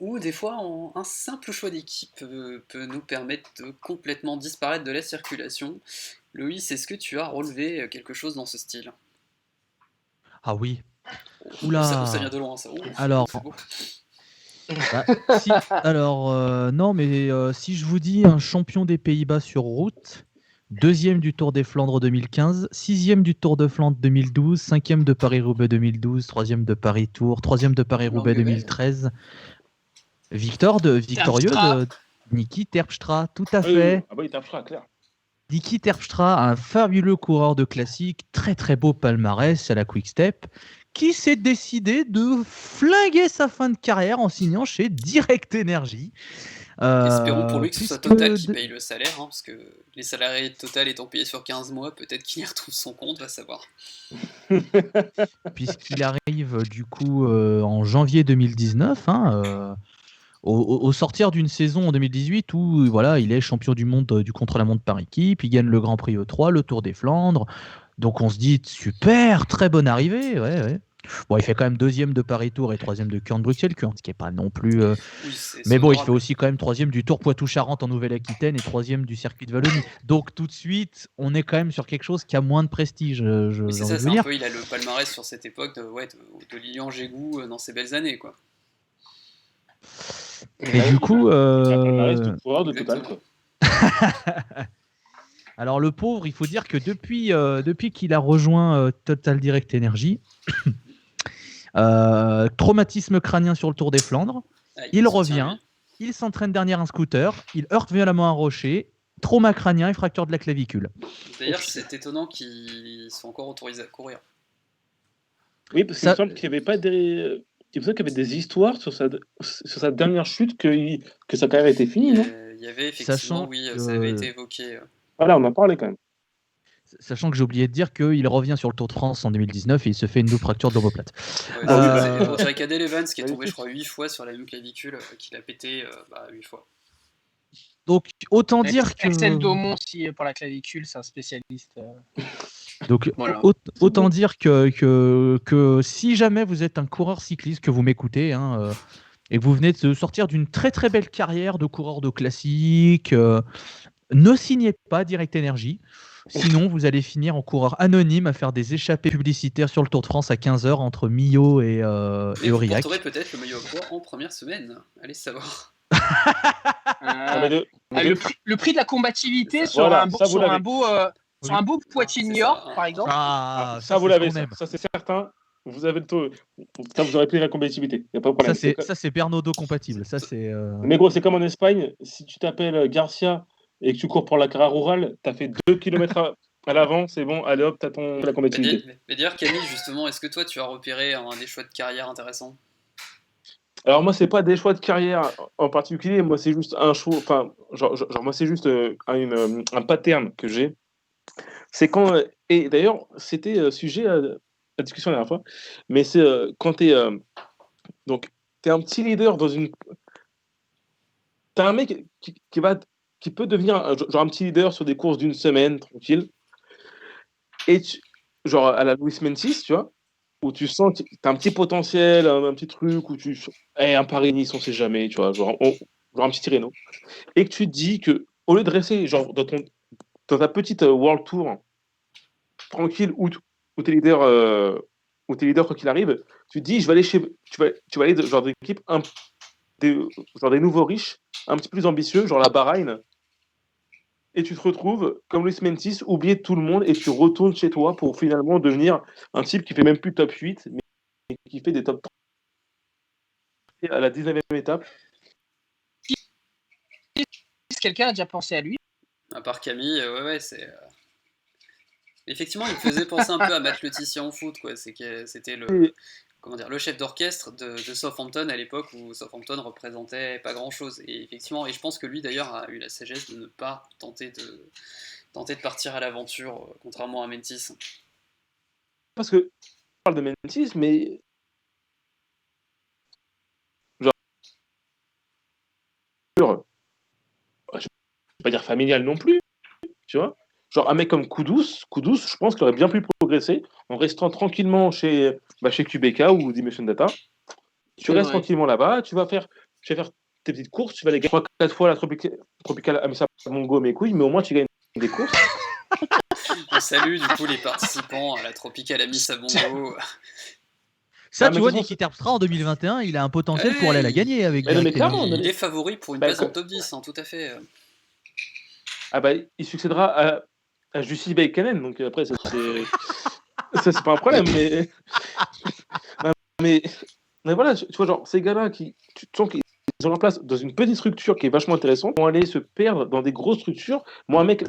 ou des fois un simple choix d'équipe peut nous permettre de complètement disparaître de la circulation. Loïs, est-ce que tu as relevé quelque chose dans ce style? Ah oui. Ça vient Oula. de loin, ça. Alors, C'est beau. bah, non, mais si je vous dis un champion des Pays-Bas sur route, deuxième du Tour des Flandres 2015, sixième du Tour de Flandre 2012, cinquième de Paris-Roubaix 2012, troisième de Paris-Tour, troisième de Paris-Roubaix Langevel. 2013, victorieux Terpstra. de Niki Terpstra, tout à Ah oui, fait. ah bah, il tapera, clair. Niki Terpstra, un fabuleux coureur de classique, très très beau palmarès à la Quick Step, qui s'est décidé de flinguer sa fin de carrière en signant chez Direct Energy. Espérons pour lui que ce soit puisque Total qui paye le salaire, hein, parce que les salariés de Total étant payés sur 15 mois, peut-être qu'il y retrouve son compte, va savoir. puisqu'il arrive du coup en janvier 2019, au sortir d'une saison en 2018 où voilà, il est champion du monde du contre-la-montre par équipe, il gagne le Grand Prix E3, le Tour des Flandres. Donc on se dit super, très bonne arrivée. Ouais. Bon, il fait quand même deuxième de Paris-Tour et troisième de Kurn-Bruxelles, ce qui est pas non plus. Oui, c'est Mais bon, il fait honorable. aussi quand même troisième du Tour Poitou-Charentes en Nouvelle-Aquitaine et troisième du circuit de Wallonie. Donc tout de suite, on est quand même sur quelque chose qui a moins de prestige, Oui, j'ai c'est envie ça, de c'est vous un dire. peu, il a le palmarès sur cette époque de Lilian Gégou dans ses belles années, quoi. Et du coup, C'est un palmarès de coureur de Total, Exactement. quoi. alors le pauvre, il faut dire que depuis qu'il a rejoint Total Direct Energy, traumatisme crânien sur le Tour des Flandres, Aïe, il soutien, revient, il s'entraîne derrière un scooter, il heurte violemment un rocher, trauma crânien et fracture de la clavicule. lui. D'ailleurs, c'est étonnant qu'ils soient encore autorisés à courir. Oui, parce qu'il me semble qu'il y avait pas des. Il me semble qu'il y avait des histoires sur sa dernière chute que sa carrière était finie, non? Il y avait effectivement, Sachant oui, que- ça avait été évoqué. Voilà, on en parlait quand même. Sachant que j'ai oublié de dire qu'il revient sur le Tour de France en 2019 et il se fait une double fracture de l'omoplate. Ouais, Ah oui, c'est Cadel Evans qui est tombé, magnifique. je crois, 8 fois sur la même clavicule, qu'il a pété 8 fois. Donc autant dire que Axel Daumont, si pour la clavicule, c'est un spécialiste. Donc, Voilà. autant dire que si jamais vous êtes un coureur cycliste, que vous m'écoutez, et que vous venez de sortir d'une très très belle carrière de coureur de classique, ne signez pas Direct Energy. Sinon, vous allez finir en coureur anonyme à faire des échappées publicitaires sur le Tour de France à 15h entre Millau et Mais vous Aurillac. porterez peut-être le maillot à poids en première semaine. Allez savoir. Le prix de la combativité sur Voilà, un beau, ça, vous sur un l'avez. beau, sur un beau Poitiers-Niort, c'est ça. par exemple. Ah, Ça, vous c'est ce l'avez, qu'on aime. ça c'est certain. Vous avez le taux. Ça, vous aurez pris la compétitivité. Il n'y a pas de problème. Ça, c'est Bernardo compatible. Ça, c'est. Mais gros, c'est comme en Espagne. Si tu t'appelles Garcia et que tu cours pour la Carrera Rural, tu as fait 2 km à l'avant, c'est bon, allez hop, t'as la compétitivité. Mais d'ailleurs, Camille, justement, est-ce que toi, tu as repéré un des choix de carrière intéressants? Alors moi, c'est pas des choix de carrière en particulier, moi c'est juste un choix, enfin, genre moi c'est juste un pattern que j'ai. C'est quand, et d'ailleurs, c'était sujet à la discussion la dernière fois, mais c'est quand donc, t'es un petit leader dans une... T'as un mec qui peut devenir genre un petit leader sur des courses d'une semaine, tranquille, et genre à la Luis Mentis, tu vois, où tu sens que t'as un petit potentiel, un petit truc, où un Paris-Nice, on sait jamais, tu vois, genre un petit Tirreno, et que tu te dis que, au lieu de rester genre dans ta petite World Tour, tranquille, où t'es leader quoi qu'il arrive, tu te dis, tu vas aller genre d'équipe genre des nouveaux riches, un petit peu plus ambitieux, genre la Bahreïn, et tu te retrouves, comme Luis Mentis, oublié de tout le monde, et tu retournes chez toi pour finalement devenir un type qui fait même plus top 8, mais qui fait des top 3 à la 19e étape. Est-ce que quelqu'un a déjà pensé à lui? À part Camille, ouais, c'est. Effectivement, il me faisait penser un peu à Matt Le Tissier en foot, quoi. C'était le chef d'orchestre de Southampton à l'époque où Southampton représentait pas grand-chose. Et effectivement, et je pense que lui d'ailleurs a eu la sagesse de ne pas tenter de partir à l'aventure, contrairement à Mentis. Parce que on parle de Mentis, mais genre, je vais pas dire familial non plus, tu vois. Genre un mec comme Kudus, je pense qu'il aurait bien pu progresser en restant tranquillement chez QBK ou Dimension Data. Tu restes tranquillement là-bas, tu vas faire tes petites courses, tu vas aller gagner 3-4 fois la Tropical Amisa Mongo mes couilles, mais au moins tu gagnes des courses. On salue du coup les participants à la Tropical Amisa Mongo. Ça, tu vois, Niki Terpstra en 2021, il a un potentiel pour aller la gagner avec Direct Energy. Il est favori pour une place en top 10, hein, tout à fait. Ah bah, il succédera à Jussi Baikanen, donc après, ça c'est pas un problème, mais voilà, tu vois, genre, ces gars-là, tu sens qu'ils ont leur place dans une petite structure qui est vachement intéressante, vont aller se perdre dans des grosses structures. Moi, un mec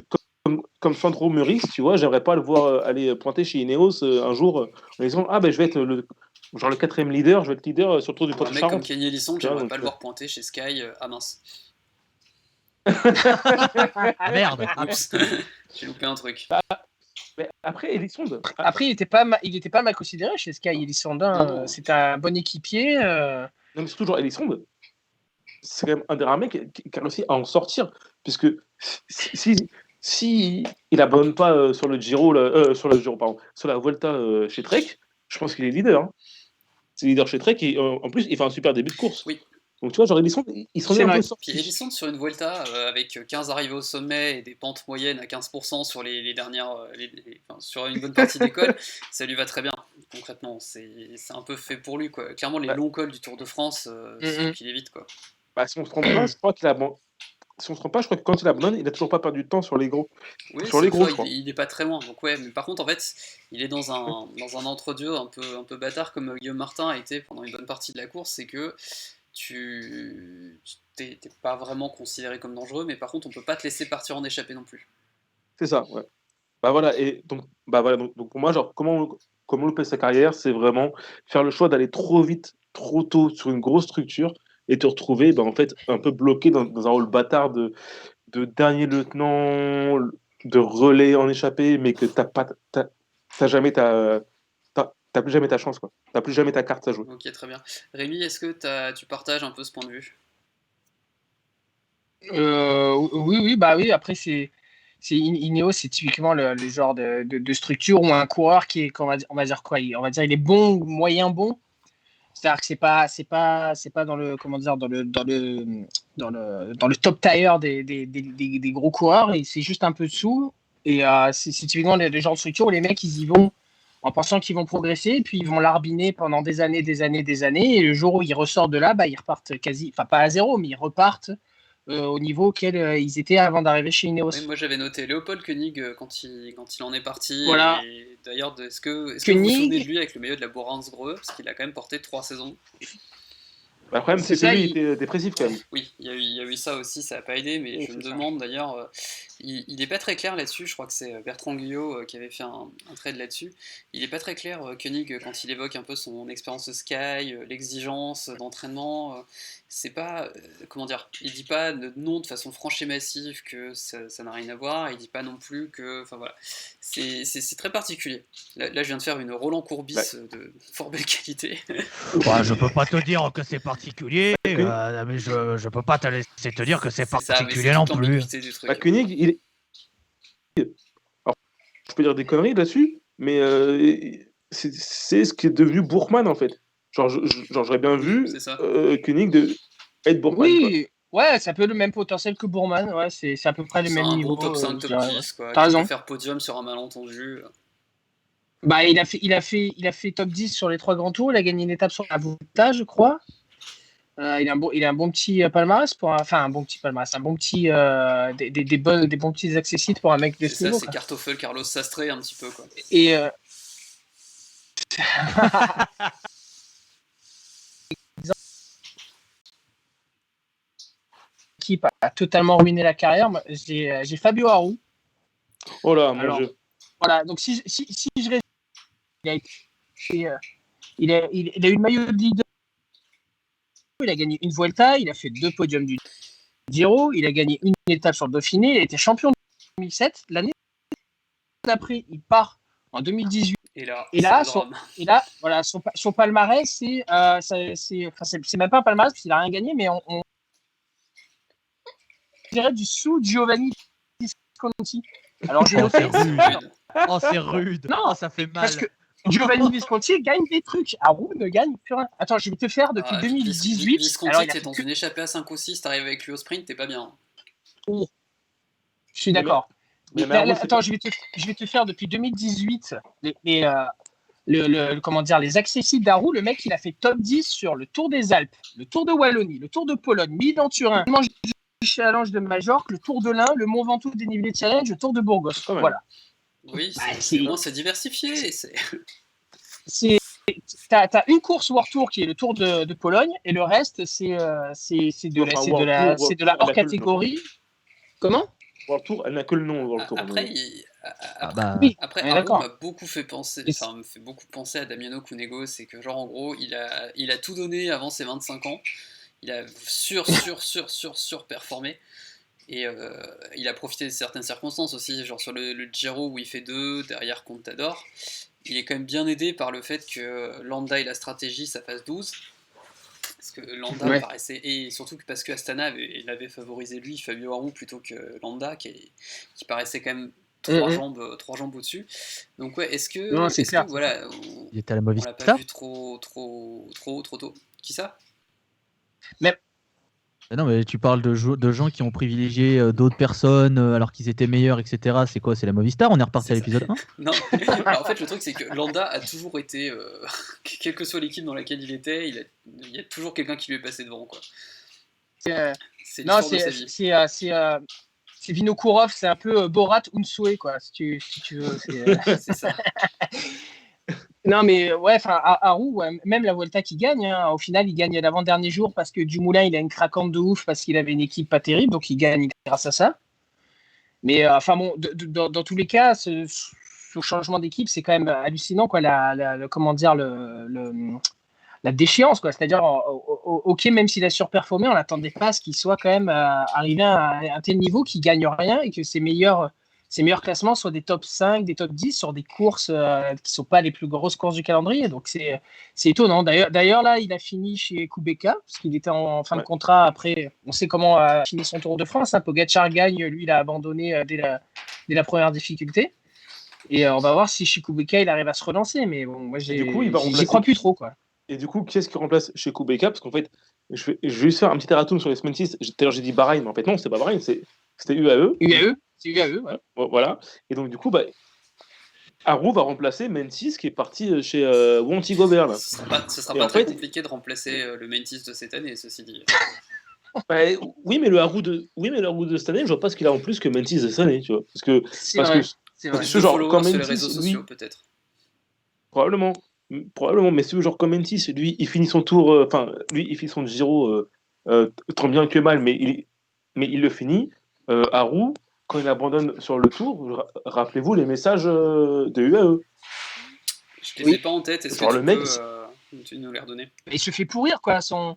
comme Sandro Meurice, tu vois, j'aimerais pas le voir aller pointer chez Ineos un jour en disant, ah ben je vais être le 4e leader, je vais être leader sur le Tour du Poitou-Charentes. Un mec comme Kenny Elissonde, j'aimerais pas le voir pointer chez Sky. Ah mince. Ah merde. J'ai loupé un truc. Mais après, Elissonde. Après, il était pas mal considéré chez Sky. Elissonde, c'était un bon équipier. Non, mais surtout, genre, Elissonde, c'est quand même un des rares mecs qui a réussi à en sortir. Puisque si il abonne pas sur le Giro, sur la Volta chez Trek, je pense qu'il est leader. Hein. C'est leader chez Trek et en plus, il fait un super début de course. Oui. Donc tu vois, genre Elissonde, ils sont un peu sortis. Puis Elissonde sur une Vuelta avec 15 arrivées au sommet et des pentes moyennes à 15% sur les dernières, sur une bonne partie des cols, ça lui va très bien. Concrètement, c'est un peu fait pour lui, quoi. Clairement, les longs cols du Tour de France, c'est qu'il évite, quoi. Bah, si on se trompe pas, je crois qu'il a. Si on se trompe pas, je crois que quand il abandonne, il a toujours pas perdu de temps sur les gros. Oui, sur les gros, il est pas très loin. Donc ouais, mais par contre, en fait, il est dans un entre-deux un peu bâtard comme Guillaume Martin a été pendant une bonne partie de la course, c'est que tu t'es pas vraiment considéré comme dangereux, mais par contre, on peut pas te laisser partir en échappée non plus. C'est ça, ouais. Bah voilà, et donc pour moi, genre, comment louper sa carrière, c'est vraiment faire le choix d'aller trop vite, trop tôt sur une grosse structure et te retrouver en fait un peu bloqué dans un rôle bâtard de dernier lieutenant, de relais en échappée, mais que t'as plus jamais ta chance, quoi. T'as plus jamais ta carte à jouer. Ok, très bien. Rémi, est-ce que tu partages un peu ce point de vue? Oui. Après, Ineos, c'est typiquement le genre de structure où un coureur qui est, on va dire quoi, on va dire il est bon ou moyen bon. C'est-à-dire que c'est pas dans le dans le top tier des gros coureurs, et c'est juste un peu dessous. Et c'est typiquement les genres de structure où les mecs ils y vont en pensant qu'ils vont progresser, et puis ils vont larbiner pendant des années, et le jour où ils ressortent de là, ils repartent pas à zéro, mais ils repartent au niveau auquel ils étaient avant d'arriver chez Ineos. Oui, moi j'avais noté Léopold Koenig quand il en est parti. Voilà. Et d'ailleurs, est-ce que vous vous souvenez de lui avec le maillot de la Boransgreux, parce qu'il a quand même porté 3 saisons. Le problème, c'est que lui, il était dépressif quand même. Oui, il y a eu ça aussi, ça n'a pas aidé, mais je me demande d'ailleurs, il n'est pas très clair là-dessus, je crois que c'est Bertrand Guyot qui avait fait un trade là-dessus. Il n'est pas très clair, Koenig, quand il évoque un peu son expérience de Sky, l'exigence d'entraînement. C'est pas, comment dire, il dit pas non de façon franche et massive que ça n'a rien à voir, il dit pas non plus que, enfin voilà, c'est très particulier. Là, je viens de faire une Roland Courbis de fort belle qualité. Ouais, je peux pas te dire que c'est particulier, mais je peux pas te laisser te dire que c'est particulier non plus. Koenig, alors, je peux dire des conneries là-dessus, mais c'est ce qui est devenu Bourgman en fait. Genre, j'aurais bien vu Koenig être Bourgman. Oui, quoi. Ouais, c'est un peu le même potentiel que Bourgman. Ouais, c'est à peu près le même niveau. Bon top 5, top 10, quoi. T'as raison. Faire podium sur un malentendu. Bah, il a fait top 10 sur les 3 grands tours. Il a gagné une étape sur la Vuelta, je crois. Il a un bon petit palmarès un bon petit palmarès, un bon petit des bons petits accessites pour un mec de C'est ce ça, niveau. c'est Quoi. Kartoffel, Carlos Sastre un petit peu, quoi. Et l'équipe a totalement ruiné la carrière. Moi, j'ai Fabio Aru. Oh là, mon Alors, Dieu. Voilà, donc si je résume, il a eu le maillot de leader. Il a gagné une Vuelta, il a fait 2 podiums du Giro, il a gagné une étape sur le Dauphiné, il a été champion de 2007. L'année d'après, il part en 2018. Et là, Voilà, son palmarès, c'est même pas un palmarès parce qu'il a rien gagné, mais on dirait du sous Giovanni Visconti. Alors j'ai noté. C'est rude. Non, ça fait mal. Parce que Giovanni Visconti gagne des trucs. Aru ne gagne plus rien. Attends, je vais te faire depuis 2018. Visconti, t'es dans une échappée à 5 ou 6, t'arrives avec lui au sprint, t'es pas bien. Je suis d'accord. Mais attends, je vais te faire depuis 2018 les accessibles d'Aru. Le mec, il a fait top 10 sur le Tour des Alpes, le Tour de Wallonie, le Tour de Pologne, Milan-Turin, le Challenge de Majorque, le Tour de l'Ain, le Mont Ventoux dénivelé challenge, le Tour de Burgos. Voilà. Oui, c'est diversifié. T'as une course World Tour qui est le Tour de Pologne et le reste c'est de la hors catégorie. Comment? World Tour, elle n'a que le nom World Tour. Après, oui, Aru m'a beaucoup fait penser, me fait beaucoup penser à Damiano Cunego, c'est que genre en gros il a tout donné avant ses 25 ans, il a surperformé. Et il a profité de certaines circonstances aussi, genre sur le Giro où il fait 2, derrière Contador. Il est quand même bien aidé par le fait que Landa et la stratégie ça fasse 12. Parce que Landa paraissait. Et surtout parce que Astana l'avait favorisé lui, Fabio Aru, plutôt que Landa, qui paraissait quand même 3 jambes au-dessus. Donc ouais, est-ce que. Non, c'est clair. Que, voilà, il était à la on Movistar. l'a pas vu trop tôt. Qui ça? Non, mais tu parles de gens qui ont privilégié d'autres personnes alors qu'ils étaient meilleurs, etc. C'est quoi? C'est la Movistar? On est reparti à l'épisode 1? Non, en fait, le truc, c'est que Landa a toujours été, quelle que soit l'équipe dans laquelle il était, il y a toujours quelqu'un qui lui est passé devant, quoi. C'est l'histoire de sa vie. C'est Vinokourov, c'est un peu Borat Unsue, quoi, si tu veux. C'est ça. Non, mais ouais, Aru, même la Vuelta qu'il gagne, hein, au final, il gagne l'avant-dernier jour parce que Dumoulin, il a une craquante de ouf parce qu'il avait une équipe pas terrible, donc il gagne grâce à ça. Mais dans tous les cas, ce changement d'équipe, c'est quand même hallucinant, quoi, la déchéance, quoi. C'est-à-dire, ok, même s'il a surperformé, on n'attendait pas à ce qu'il soit quand même arrivé à un tel niveau qu'il gagne rien et que ses meilleurs classements soient des top 5, des top 10 sur des courses qui ne sont pas les plus grosses courses du calendrier. Donc, c'est étonnant. D'ailleurs, là, il a fini chez Kubeka, parce qu'il était en fin de contrat. Après, on sait comment a fini son Tour de France. Hein. Pogacar gagne, lui, il a abandonné dès la première difficulté. Et on va voir si chez Kubeka, il arrive à se relancer. Mais bon, moi, j'y crois plus trop, quoi. Et du coup, qui est-ce qui remplace chez Kubeka? Parce qu'en fait, je vais juste faire un petit erratum sur les semaines 6. Tout à l'heure, j'ai dit Bahreïn, mais en fait, non, c'est pas Bahreïn, c'était UAE. C'est UAE, ouais. Voilà. Et donc, du coup, Aru va remplacer Mentis qui est parti chez Wanty Gobert. Ce sera pas très compliqué de remplacer le Mentis de cette année, ceci dit. Oui, mais le Aru de cette année, je vois pas ce qu'il a en plus que Mentis de cette année, tu vois. C'est vrai. Comme sur les Mentis, réseaux sociaux, peut-être. Probablement, mais celui genre comme Mentis, lui, il finit son tour, il finit son Giro tant bien que mal, mais il le finit. Aru, quand il abandonne sur le tour, rappelez-vous les messages de UAE. Je les ai pas en tête, est-ce que tu nous les redonner? Il se fait pourrir, quoi. Son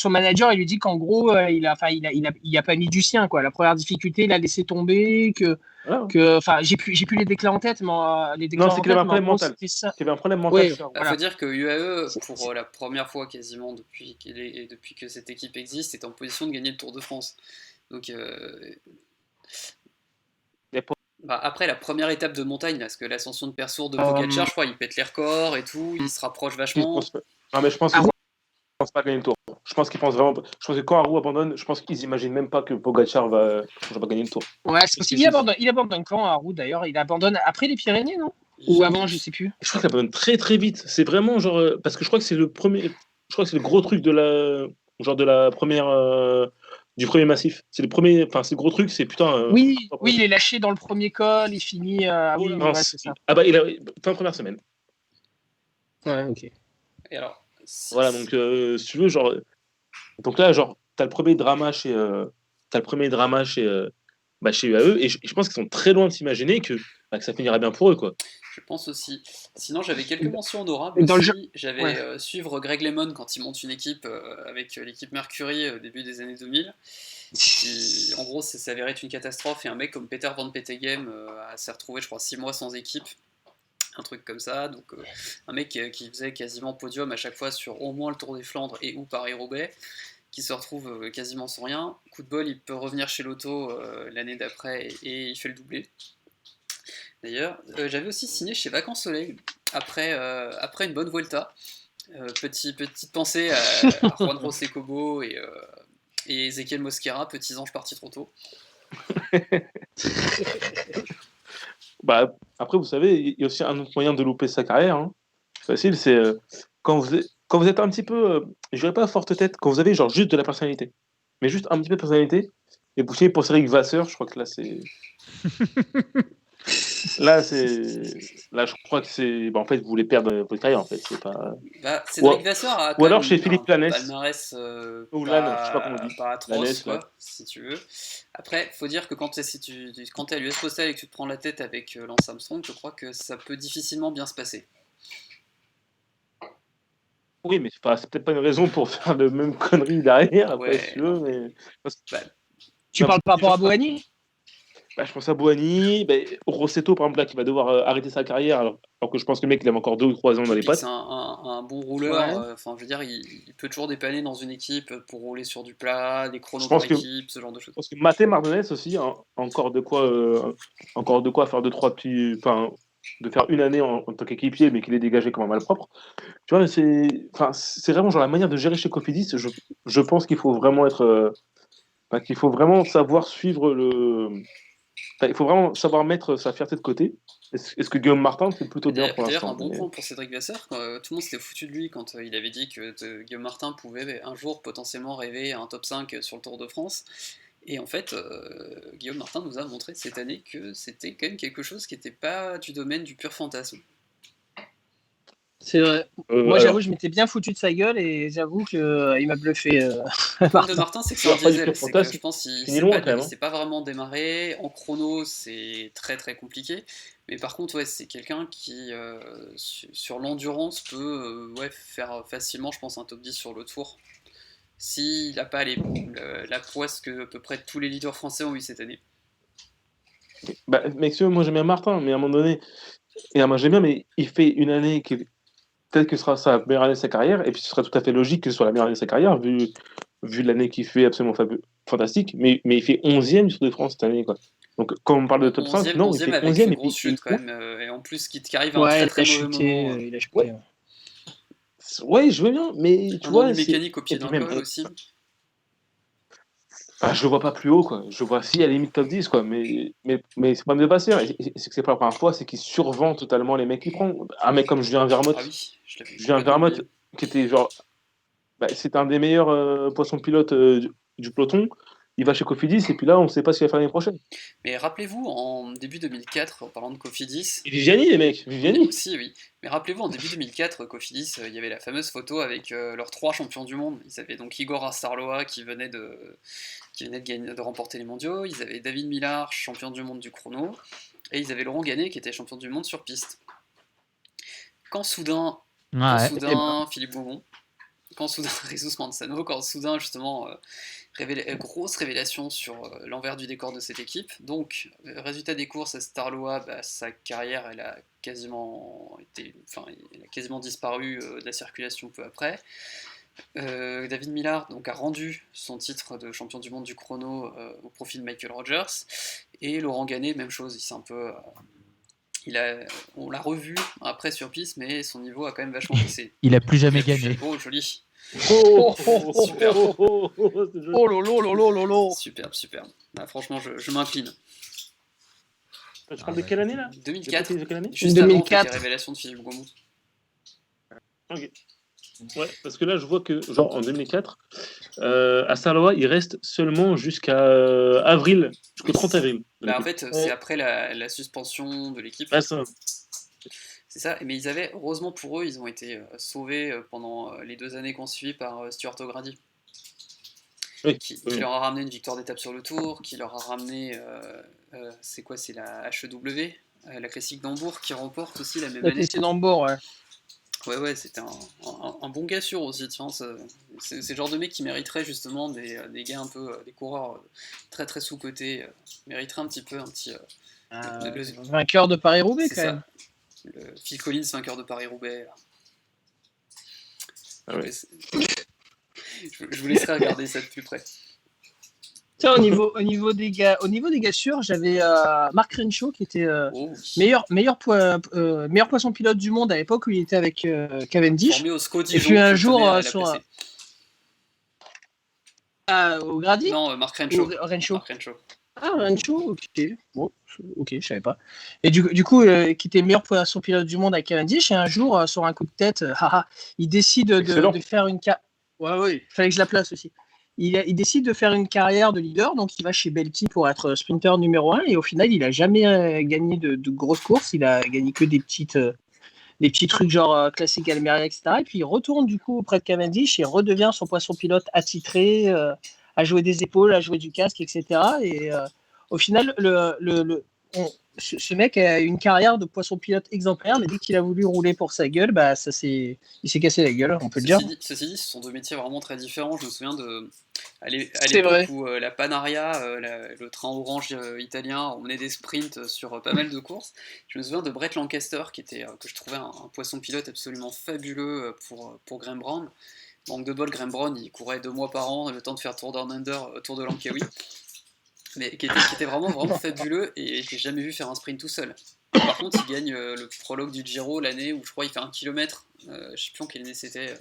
manager, il lui dit qu'en gros, il a pas mis du sien, quoi. La première difficulté, il a laissé tomber, j'ai plus les déclats en tête, mais non, c'est qu'il avait un problème mental. Il avait un problème mental. Il faut dire que UAE, pour la première fois quasiment depuis que cette équipe existe, est en position de gagner le Tour de France. Donc, après la première étape de montagne, parce que l'ascension de Persour de Pogacar, je crois, il pète les records et tout, il se rapproche vachement. Non, mais je pense qu'ils ne pensent pas gagner le Tour. Je pense que quand Aru abandonne, je pense qu'ils n'imaginent même pas que Pogacar va gagner le Tour. Ouais, c'est possible. Il abandonne quand Aru d'ailleurs? Il abandonne après les Pyrénées, non? Ou avant, je sais plus. Je crois que ça abandonne très très vite. C'est vraiment genre parce que je crois que c'est le premier. Je crois que c'est le gros truc de la première du premier massif. C'est le premier. Enfin, c'est le gros truc. C'est putain. Oui, il est lâché dans le premier col, il finit. Oui, non, c'est ça. Ah bah il a fin de première semaine. Ouais, ok. Et alors, Voilà, donc si tu veux, genre. Donc là, genre, t'as le premier drama chez chez UAE, et je pense qu'ils sont très loin de s'imaginer que ça finira bien pour eux, quoi. je pense aussi. Sinon, j'avais quelques mentions honorables Dans le aussi. jeu- J'avais Ouais. suivre Greg Lemon quand il monte une équipe avec l'équipe Mercury au début des années 2000. Qui, en gros, ça s'est avéré être une catastrophe, et un mec comme Peter Van Petegem s'est retrouvé, je crois, 6 mois sans équipe. Un truc comme ça. Donc, un mec qui faisait quasiment podium à chaque fois sur au moins le Tour des Flandres et ou Paris-Roubaix, qui se retrouve quasiment sans rien. Coup de bol, il peut revenir chez Lotto l'année d'après et il fait le doublé. D'ailleurs, j'avais aussi signé chez Vacances Soleil après une bonne Vuelta. Petite pensée à Juan José Cobo et Ezequiel Mosquera, petits anges partis trop tôt. Bah, après, vous savez, il y a aussi un autre moyen de louper sa carrière. Hein. Facile, c'est quand vous êtes un petit peu, je dirais pas à forte tête, quand vous avez genre juste de la personnalité, mais juste un petit peu de personnalité, et vous signez pour Cédric Vasseur, je crois que là c'est. Là, je crois que c'est. Bah, en fait, vous voulez perdre votre carrière, en fait. C'est pas. Cédric Vasseur a Ou quand alors même chez Philippe un Lanès. palmarès Ou Lannes, je sais pas comment on dit. pas atroce, Lanès, quoi, ouais. si tu veux. Après, faut dire que quand t'es à l'US Postal et que tu te prends la tête avec Lance Armstrong, je crois que ça peut difficilement bien se passer. Oui, mais c'est peut-être pas une raison pour faire le même connerie derrière, après, Ouais, si tu veux, mais. Tu parles par rapport à Bouhanni? Je pense à Bouhanni, Rossetto, par exemple, là, qui va devoir arrêter sa carrière, alors que je pense que le mec, il a encore 2 ou 3 ans dans les Puis que pattes. c'est un bon rouleur, Ouais. enfin, je veux dire, il peut toujours dépanner dans une équipe pour rouler sur du plat, des chronos Je pense par que- équipe, ce genre de choses. Parce que Mathé Mardonès aussi, hein, encore de quoi faire 2-3 petits. Enfin, de faire une année en tant qu'équipier, mais qu'il est dégagé comme un malpropre. Tu vois, c'est vraiment genre la manière de gérer chez Cofidis. Je pense qu'il faut vraiment qu'il faut vraiment savoir suivre il faut vraiment savoir mettre sa fierté de côté. Est-ce que Guillaume Martin fait plutôt bien pour D'ailleurs, l'instant? un bon point pour Cédric Vasseur, tout le monde s'était foutu de lui quand il avait dit que Guillaume Martin pouvait un jour potentiellement rêver à un top 5 sur le Tour de France. Et en fait, Guillaume Martin nous a montré cette année que c'était quand même quelque chose qui n'était pas du domaine du pur fantasme. C'est vrai. Moi, Alors, j'avoue, je m'étais bien foutu de sa gueule et j'avoue qu'il m'a bluffé. Le problème de Martin, c'est que c'est un Alors, pas du diesel. pur C'est que fantasme, je pense qu'il finit loin, quand même, hein. s'est pas vraiment démarré. En chrono, c'est très très compliqué. Mais par contre, ouais, c'est quelqu'un qui, sur l'endurance, peut faire facilement, je pense, un top 10 sur le tour. S'il n'a pas la poisse que à peu près tous les leaders français ont eu cette année. mec, moi j'aime bien Martin, mais à un moment donné, moi j'aime bien, mais il fait une année qui peut-être que ce sera sa meilleure année de sa carrière, et puis ce sera tout à fait logique que ce soit la meilleure année de sa carrière, vu l'année qu'il fait absolument fantastique, mais il fait 11e sur de France cette année, quoi. Donc quand on parle de top 5, non, il fait 11e 11e, avec une et grosse puis chute quand même. Et en plus, qui arrive à un Ouais, très il très a mauvais chuté. moment. Il a chuté. Ouais. Ouais, je veux bien, mais tu Un vois, ennui mécanique au pied et puis d'un même, col aussi. je le vois pas plus haut, quoi. Je vois si à la limite top 10, quoi. Mais c'est pas de Vasseur. C'est que c'est pas la première fois, c'est qu'il survend totalement les mecs qu'il prend. Un mec comme Julien Vermotte. Ah oui, je l'avais Julien complètement Vermotte, oublié. qui était genre. C'est un des meilleurs poissons pilotes du peloton. Il va chez Cofidis, et puis là, on sait pas ce qu'il va faire l'année prochaine. Mais rappelez-vous, en début 2004, en parlant de Cofidis, Et Viviani, les mecs. Viviani. aussi, oui. Mais rappelez-vous, en début 2004, Cofidis, il y avait la fameuse photo avec leurs 3 champions du monde. Ils avaient donc Igor Astarloa qui venait de remporter les mondiaux. Ils avaient David Millard, champion du monde du chrono. Et ils avaient Laurent Gannet qui était champion du monde sur piste. Quand soudain, Philippe Bourbon, quand soudain Jesus Manzano, quand soudain justement grosse révélation sur l'envers du décor de cette équipe. Donc résultat des courses, Astarloa, sa carrière elle a quasiment disparu de la circulation peu après. David Millard donc a rendu son titre de champion du monde du chrono au profit de Michael Rogers, et Laurent Gannet même chose, il s'est un peu on l'a revu après sur piste, mais son niveau a quand même vachement baissé. Il a plus jamais gagné. Oh, joli. Super. Oh lolo lolo lolo. Superbe. Franchement, je m'incline. Tu parles de quelle année là? 2004, De quelle année? juste avant 2004. les révélations de Philippe Gaumont. Ok. Ouais, parce que là, je vois que, genre, en 2004, à Charleroi, il reste seulement jusqu'à avril, jusqu'au 30 avril. Bah, en fait, c'est après la suspension de l'équipe. Ah, ça. C'est ça, mais ils avaient, heureusement pour eux, ils ont été sauvés pendant les 2 années qu'on suit par Stuart O'Grady, Oui, qui oui. leur a ramené une victoire d'étape sur le Tour, qui leur a ramené, c'est quoi, c'est la HEW, la classique d'Hambourg, qui remporte aussi la même La année. TC d'Hambourg, ouais. Ouais, c'était un bon gars sûr aussi, tiens, c'est le genre de mec qui mériterait justement des gars un peu, des coureurs très très sous-cotés, mériterait un petit... le- Vainqueur de Paris-Roubaix, c'est quand ça. même. Le Phil Collins, vainqueur de Paris-Roubaix. Ah ouais. Je vous laisserai regarder ça de plus près. Tiens, au niveau des gars sûrs, j'avais Mark Renshaw qui était Oh, meilleur poisson pilote du monde à l'époque où il était avec Cavendish. formé au SCO Et Dijon, puis un je jour tenais à la sur placer. au Grady Non, Mark ou Renshaw. Renshaw. Mark Renshaw. Ah, Renshaw, ok. Bon, ok, je savais pas. Et du coup, qui était meilleur poisson pilote du monde avec Cavendish, et un jour, sur un coup de tête, il décide Excellent. de faire une carrière. Ouais, fallait que je la place aussi. Il décide de faire une carrière de leader, donc il va chez Belty pour être sprinter numéro 1, et au final, il a jamais gagné de grosses courses, il a gagné que des petits trucs genre classique Almeria, etc. Et puis il retourne du coup auprès de Cavendish et redevient son poisson pilote attitré, à jouer des épaules, à jouer du casque, etc. Et au final, ce mec a une carrière de poisson pilote exemplaire, mais dès qu'il a voulu rouler pour sa gueule, bah, il s'est cassé la gueule, on peut le dire. Ceci dit, ce sont 2 métiers vraiment très différents. Je me souviens à C'est l'époque vrai. où la Panaria, le train orange italien, emmenait des sprints sur pas mal de courses. Je me souviens de Brett Lancaster, que je trouvais un poisson pilote absolument fabuleux pour Graham Brown. Manque de bol, Graham Brown, il courait 2 mois par an, le temps de faire Tour Down Under, Tour de Langkawi. Mais qui était vraiment fabuleux et que j'ai jamais vu faire un sprint tout seul. Par contre, il gagne le prologue du Giro l'année où je crois il fait 1 kilomètre. Je sais plus en quelle année c'était.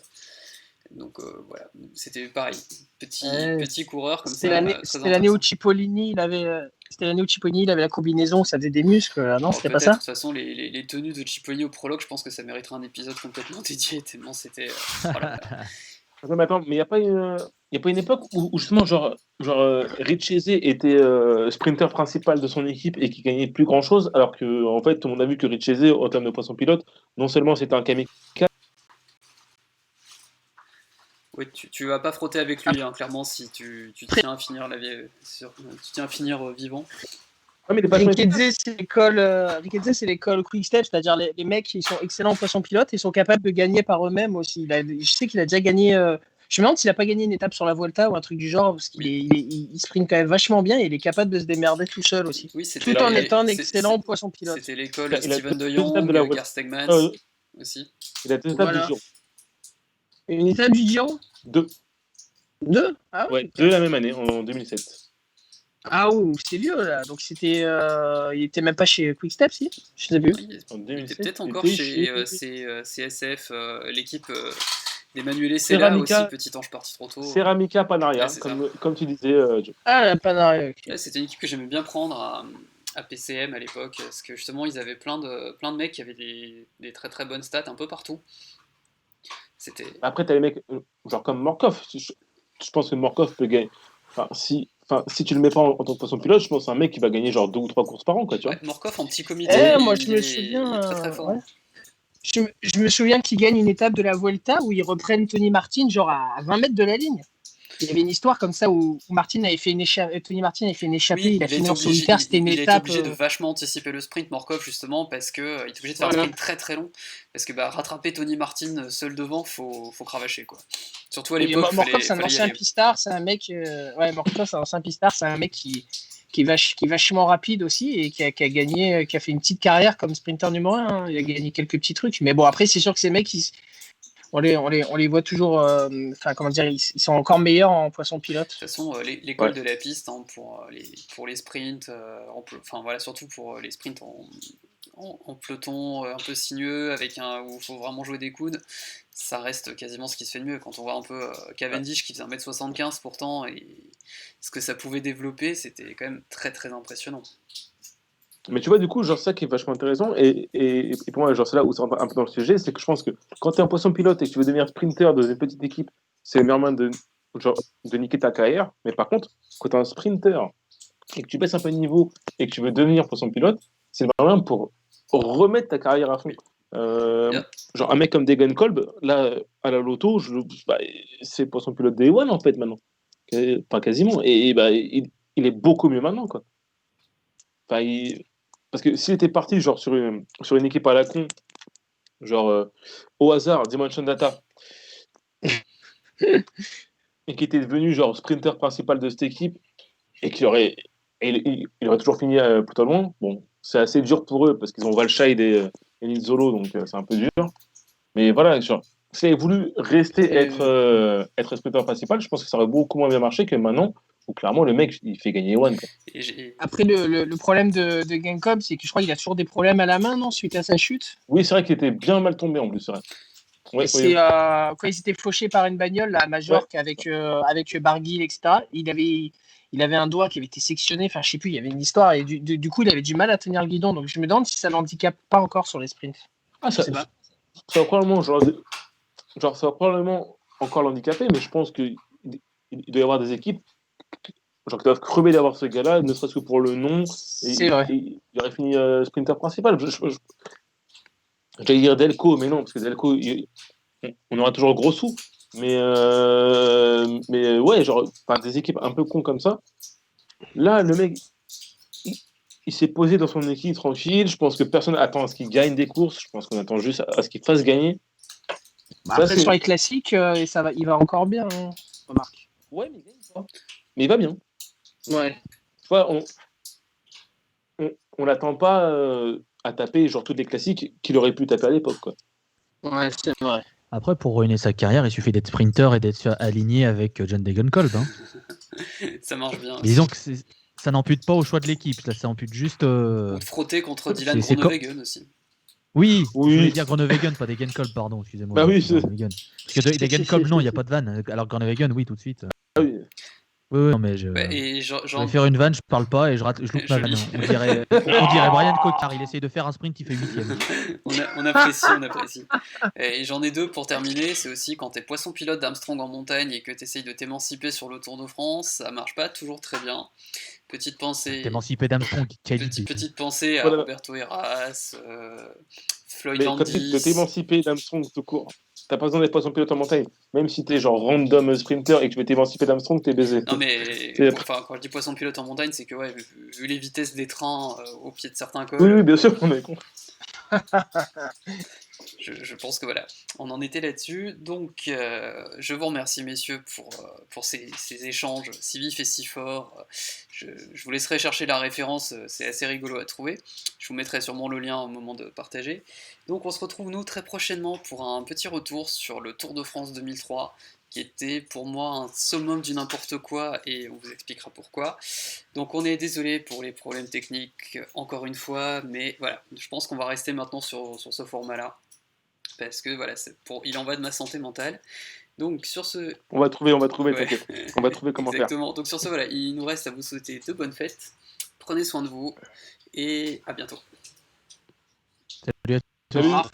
Donc voilà, c'était pareil, petit coureur comme ça. C'était l'année où Cipollini, il avait la combinaison, ça faisait des muscles, là, non? Alors, C'était pas peut-être, ça? de toute façon, les tenues de Cipollini au prologue, je pense que ça mériterait un épisode complètement dédié, tellement c'était... voilà. Attends, mais il n'y a pas une époque où justement, genre Richese était sprinter principal de son équipe et qui gagnait plus grand chose, alors que en fait, on a vu que Richese, en termes de poisson pilote, non seulement c'était un kamikaze. Ouais, tu vas pas frotter avec lui, hein, clairement, si tu tiens à finir tu tiens à finir vivant. Ah, mais il est pas Riquelme, c'est l'école Quick Step, c'est-à-dire les mecs qui sont excellents en poisson pilote et sont capables de gagner par eux-mêmes aussi. Je sais qu'il a déjà gagné. Je me demande s'il a pas gagné une étape sur la Vuelta ou un truc du genre, parce qu'il il sprint quand même vachement bien et il est capable de se démerder tout seul aussi. Oui, Tout en étant un excellent poisson pilote. C'était l'école Il a Steven De deux Jong, étapes de la Gar Vuelta. Stegmans aussi. Il a 2 étapes Voilà. du Giro. Une étape du Giro 2. 2 Ah Ouais, 2 la même année, en 2007. Ah ouh, c'est vieux là. Donc il était même pas chez Quick Step, si? Je sais plus. Oui, En il 2007, était peut-être encore il chez était CSF, l'équipe d'Emmanuel Sella aussi, petit ange parti trop tôt. Ceramica Panaria, Ouais, c'est comme tu disais, Joe. Ah, la Panaria, ok. Ouais, c'était une équipe que j'aimais bien prendre à PCM à l'époque, parce que justement ils avaient plein de mecs qui avaient des très très bonnes stats un peu partout. C'était... Après, t'as les mecs, genre comme Morkov. Je pense que Morkov peut gagner. Si tu le mets pas en tant que poisson pilote, je pense que c'est un mec qui va gagner genre 2 ou 3 courses par an, quoi, tu vois. Ouais, Morkov en petit comité, Moi, il je me est souviens. très très fort. Ouais. Je me souviens qu'il gagne une étape de la Vuelta où ils reprennent Tony Martin, genre à 20 mètres de la ligne. Il y avait une histoire comme ça où Tony Martin avait fait une échappée, Oui, il a fini en obligé, solitaire, c'était une il a été étape. obligé de vachement anticiper le sprint, Morkov, justement, parce qu'il était obligé de faire Voilà. un sprint très très long. Parce que rattraper Tony Martin seul devant, faut cravacher, quoi. Surtout à l'époque, Morkov, c'est un fallait y ancien aller. pistard, c'est un mec. Morkov, c'est un ancien pistard, c'est un mec qui est vachement rapide aussi et qui a gagné, qui a fait une petite carrière comme sprinter numéro 1. Hein. Il a gagné quelques petits trucs. Mais bon, après, c'est sûr que ces mecs, on les voit toujours. Ils sont encore meilleurs en poisson pilote. De toute façon, l'école de la piste, hein, pour les sprints, surtout pour les sprints en peloton un peu sinueux, où il faut vraiment jouer des coudes, ça reste quasiment ce qui se fait de mieux. Quand on voit un peu Cavendish qui faisait 1m75 pourtant, et ce que ça pouvait développer, c'était quand même très très impressionnant. Mais tu vois, du coup, genre, ça qui est vachement intéressant, et pour moi, genre, c'est là où c'est un peu dans le sujet, c'est que je pense que quand tu es un poisson pilote et que tu veux devenir sprinter dans une petite équipe, c'est le meilleur moyen genre, de niquer ta carrière. Mais par contre, quand tu es un sprinter et que tu baisses un peu de niveau et que tu veux devenir poisson pilote, c'est le meilleur moyen pour remettre ta carrière à fond. Yeah. Genre, un mec comme Degan Kolb, là, à la loto, bah, c'est poisson pilote Day One, en fait, maintenant. Pas quasiment. Et bah, il est beaucoup mieux maintenant, quoi. Enfin, parce que s'il était parti genre sur une équipe à la con, genre au hasard, Dimension Data, et qui était devenu genre sprinter principal de cette équipe, et il aurait toujours fini plutôt loin, bon, c'est assez dur pour eux, parce qu'ils ont Valscheid et Nizzolo, donc c'est un peu dur. Mais voilà, genre, s'il avait voulu rester être sprinter principal, je pense que ça aurait beaucoup moins bien marché que maintenant, où clairement le mec, il fait gagner One, quoi. Après, le problème de Genkob, c'est que je crois qu'il a toujours des problèmes à la main, non, suite à sa chute. Oui, c'est vrai qu'il était bien mal tombé en plus, c'est vrai. Ouais, C'est quand il s'était fauché par une bagnole là, à Majorque avec Barguil, etc. Il avait un doigt qui avait été sectionné, enfin je sais plus, il y avait une histoire et du coup il avait du mal à tenir le guidon. Donc je me demande si ça l'handicape pas encore sur les sprints. Ah, Je sais pas. ça va probablement, genre, ça va probablement encore l'handicaper, mais je pense qu'il doit y avoir des équipes genre, qui doivent crever d'avoir ce gars-là, ne serait-ce que pour le nom. C'est vrai. Il aurait fini sprinter principal. J'allais dire Delco, mais non, parce que Delco, on aura toujours gros sous. Mais ouais, genre, des équipes un peu cons comme ça. Là, le mec, il s'est posé dans son équipe tranquille. Je pense que personne attend à ce qu'il gagne des courses. Je pense qu'on attend juste à ce qu'il fasse gagner. Après, sur les classiques, il va encore bien, hein, remarque. Ouais, mais il gagne pas. Mais il va bien. Ouais. Tu vois, on l'attend pas à taper genre toutes les classiques qu'il aurait pu taper à l'époque, quoi. Ouais, c'est vrai. Après, pour ruiner sa carrière, il suffit d'être sprinter et d'être aligné avec John Degenkolb. Hein. Ça marche bien. Disons que ça n'ampute pas au choix de l'équipe, ça ampute juste. Ou de frotter contre Dylan c'est Groenewegen aussi. Oui, je voulais dire Groenewegen, pas Degenkolb, pardon, excusez-moi. Bah oui, parce que Degenkolb, non, il n'y a pas de vanne. Alors Groenewegen, oui, tout de suite. Ah oui. Oui, non, mais je vais faire une vanne, je parle pas et je loupe ma vanne. On dirait Brian Cocard, il essaye de faire un sprint, il fait 8ème. on apprécie. Et j'en ai deux pour terminer, c'est aussi quand t'es poisson pilote d'Armstrong en montagne et que t'essayes de t'émanciper sur le Tour de France, ça marche pas toujours très bien. Petite pensée. T'émanciper d'Armstrong, petite pensée à Roberto Heras, Floyd Landis. Quand tu t'émanciper d'Armstrong tout court, t'as pas besoin d'être poisson pilote en montagne. Même si t'es genre random sprinter et que tu veux t'émanciper d'Armstrong, t'es baisé. Non mais quand je dis poisson pilote en montagne, c'est que vu les vitesses des trains au pied de certains cols. Oui, bien sûr, on est con. Je pense que voilà, on en était là-dessus. Donc, je vous remercie, messieurs, pour ces échanges si vifs et si forts. Je vous laisserai chercher la référence, c'est assez rigolo à trouver. Je vous mettrai sûrement le lien au moment de partager. Donc, on se retrouve, nous, très prochainement pour un petit retour sur le Tour de France 2003, qui était pour moi un summum du n'importe quoi, et on vous expliquera pourquoi. Donc on est désolé pour les problèmes techniques, encore une fois, mais voilà, je pense qu'on va rester maintenant sur ce format-là, parce que voilà, il en va de ma santé mentale. Donc sur ce... On va trouver, Ouais. t'inquiète. On va trouver comment Exactement. Donc sur ce, voilà, il nous reste à vous souhaiter de bonnes fêtes, prenez soin de vous, et à bientôt. Salut à tous. faire. Salut.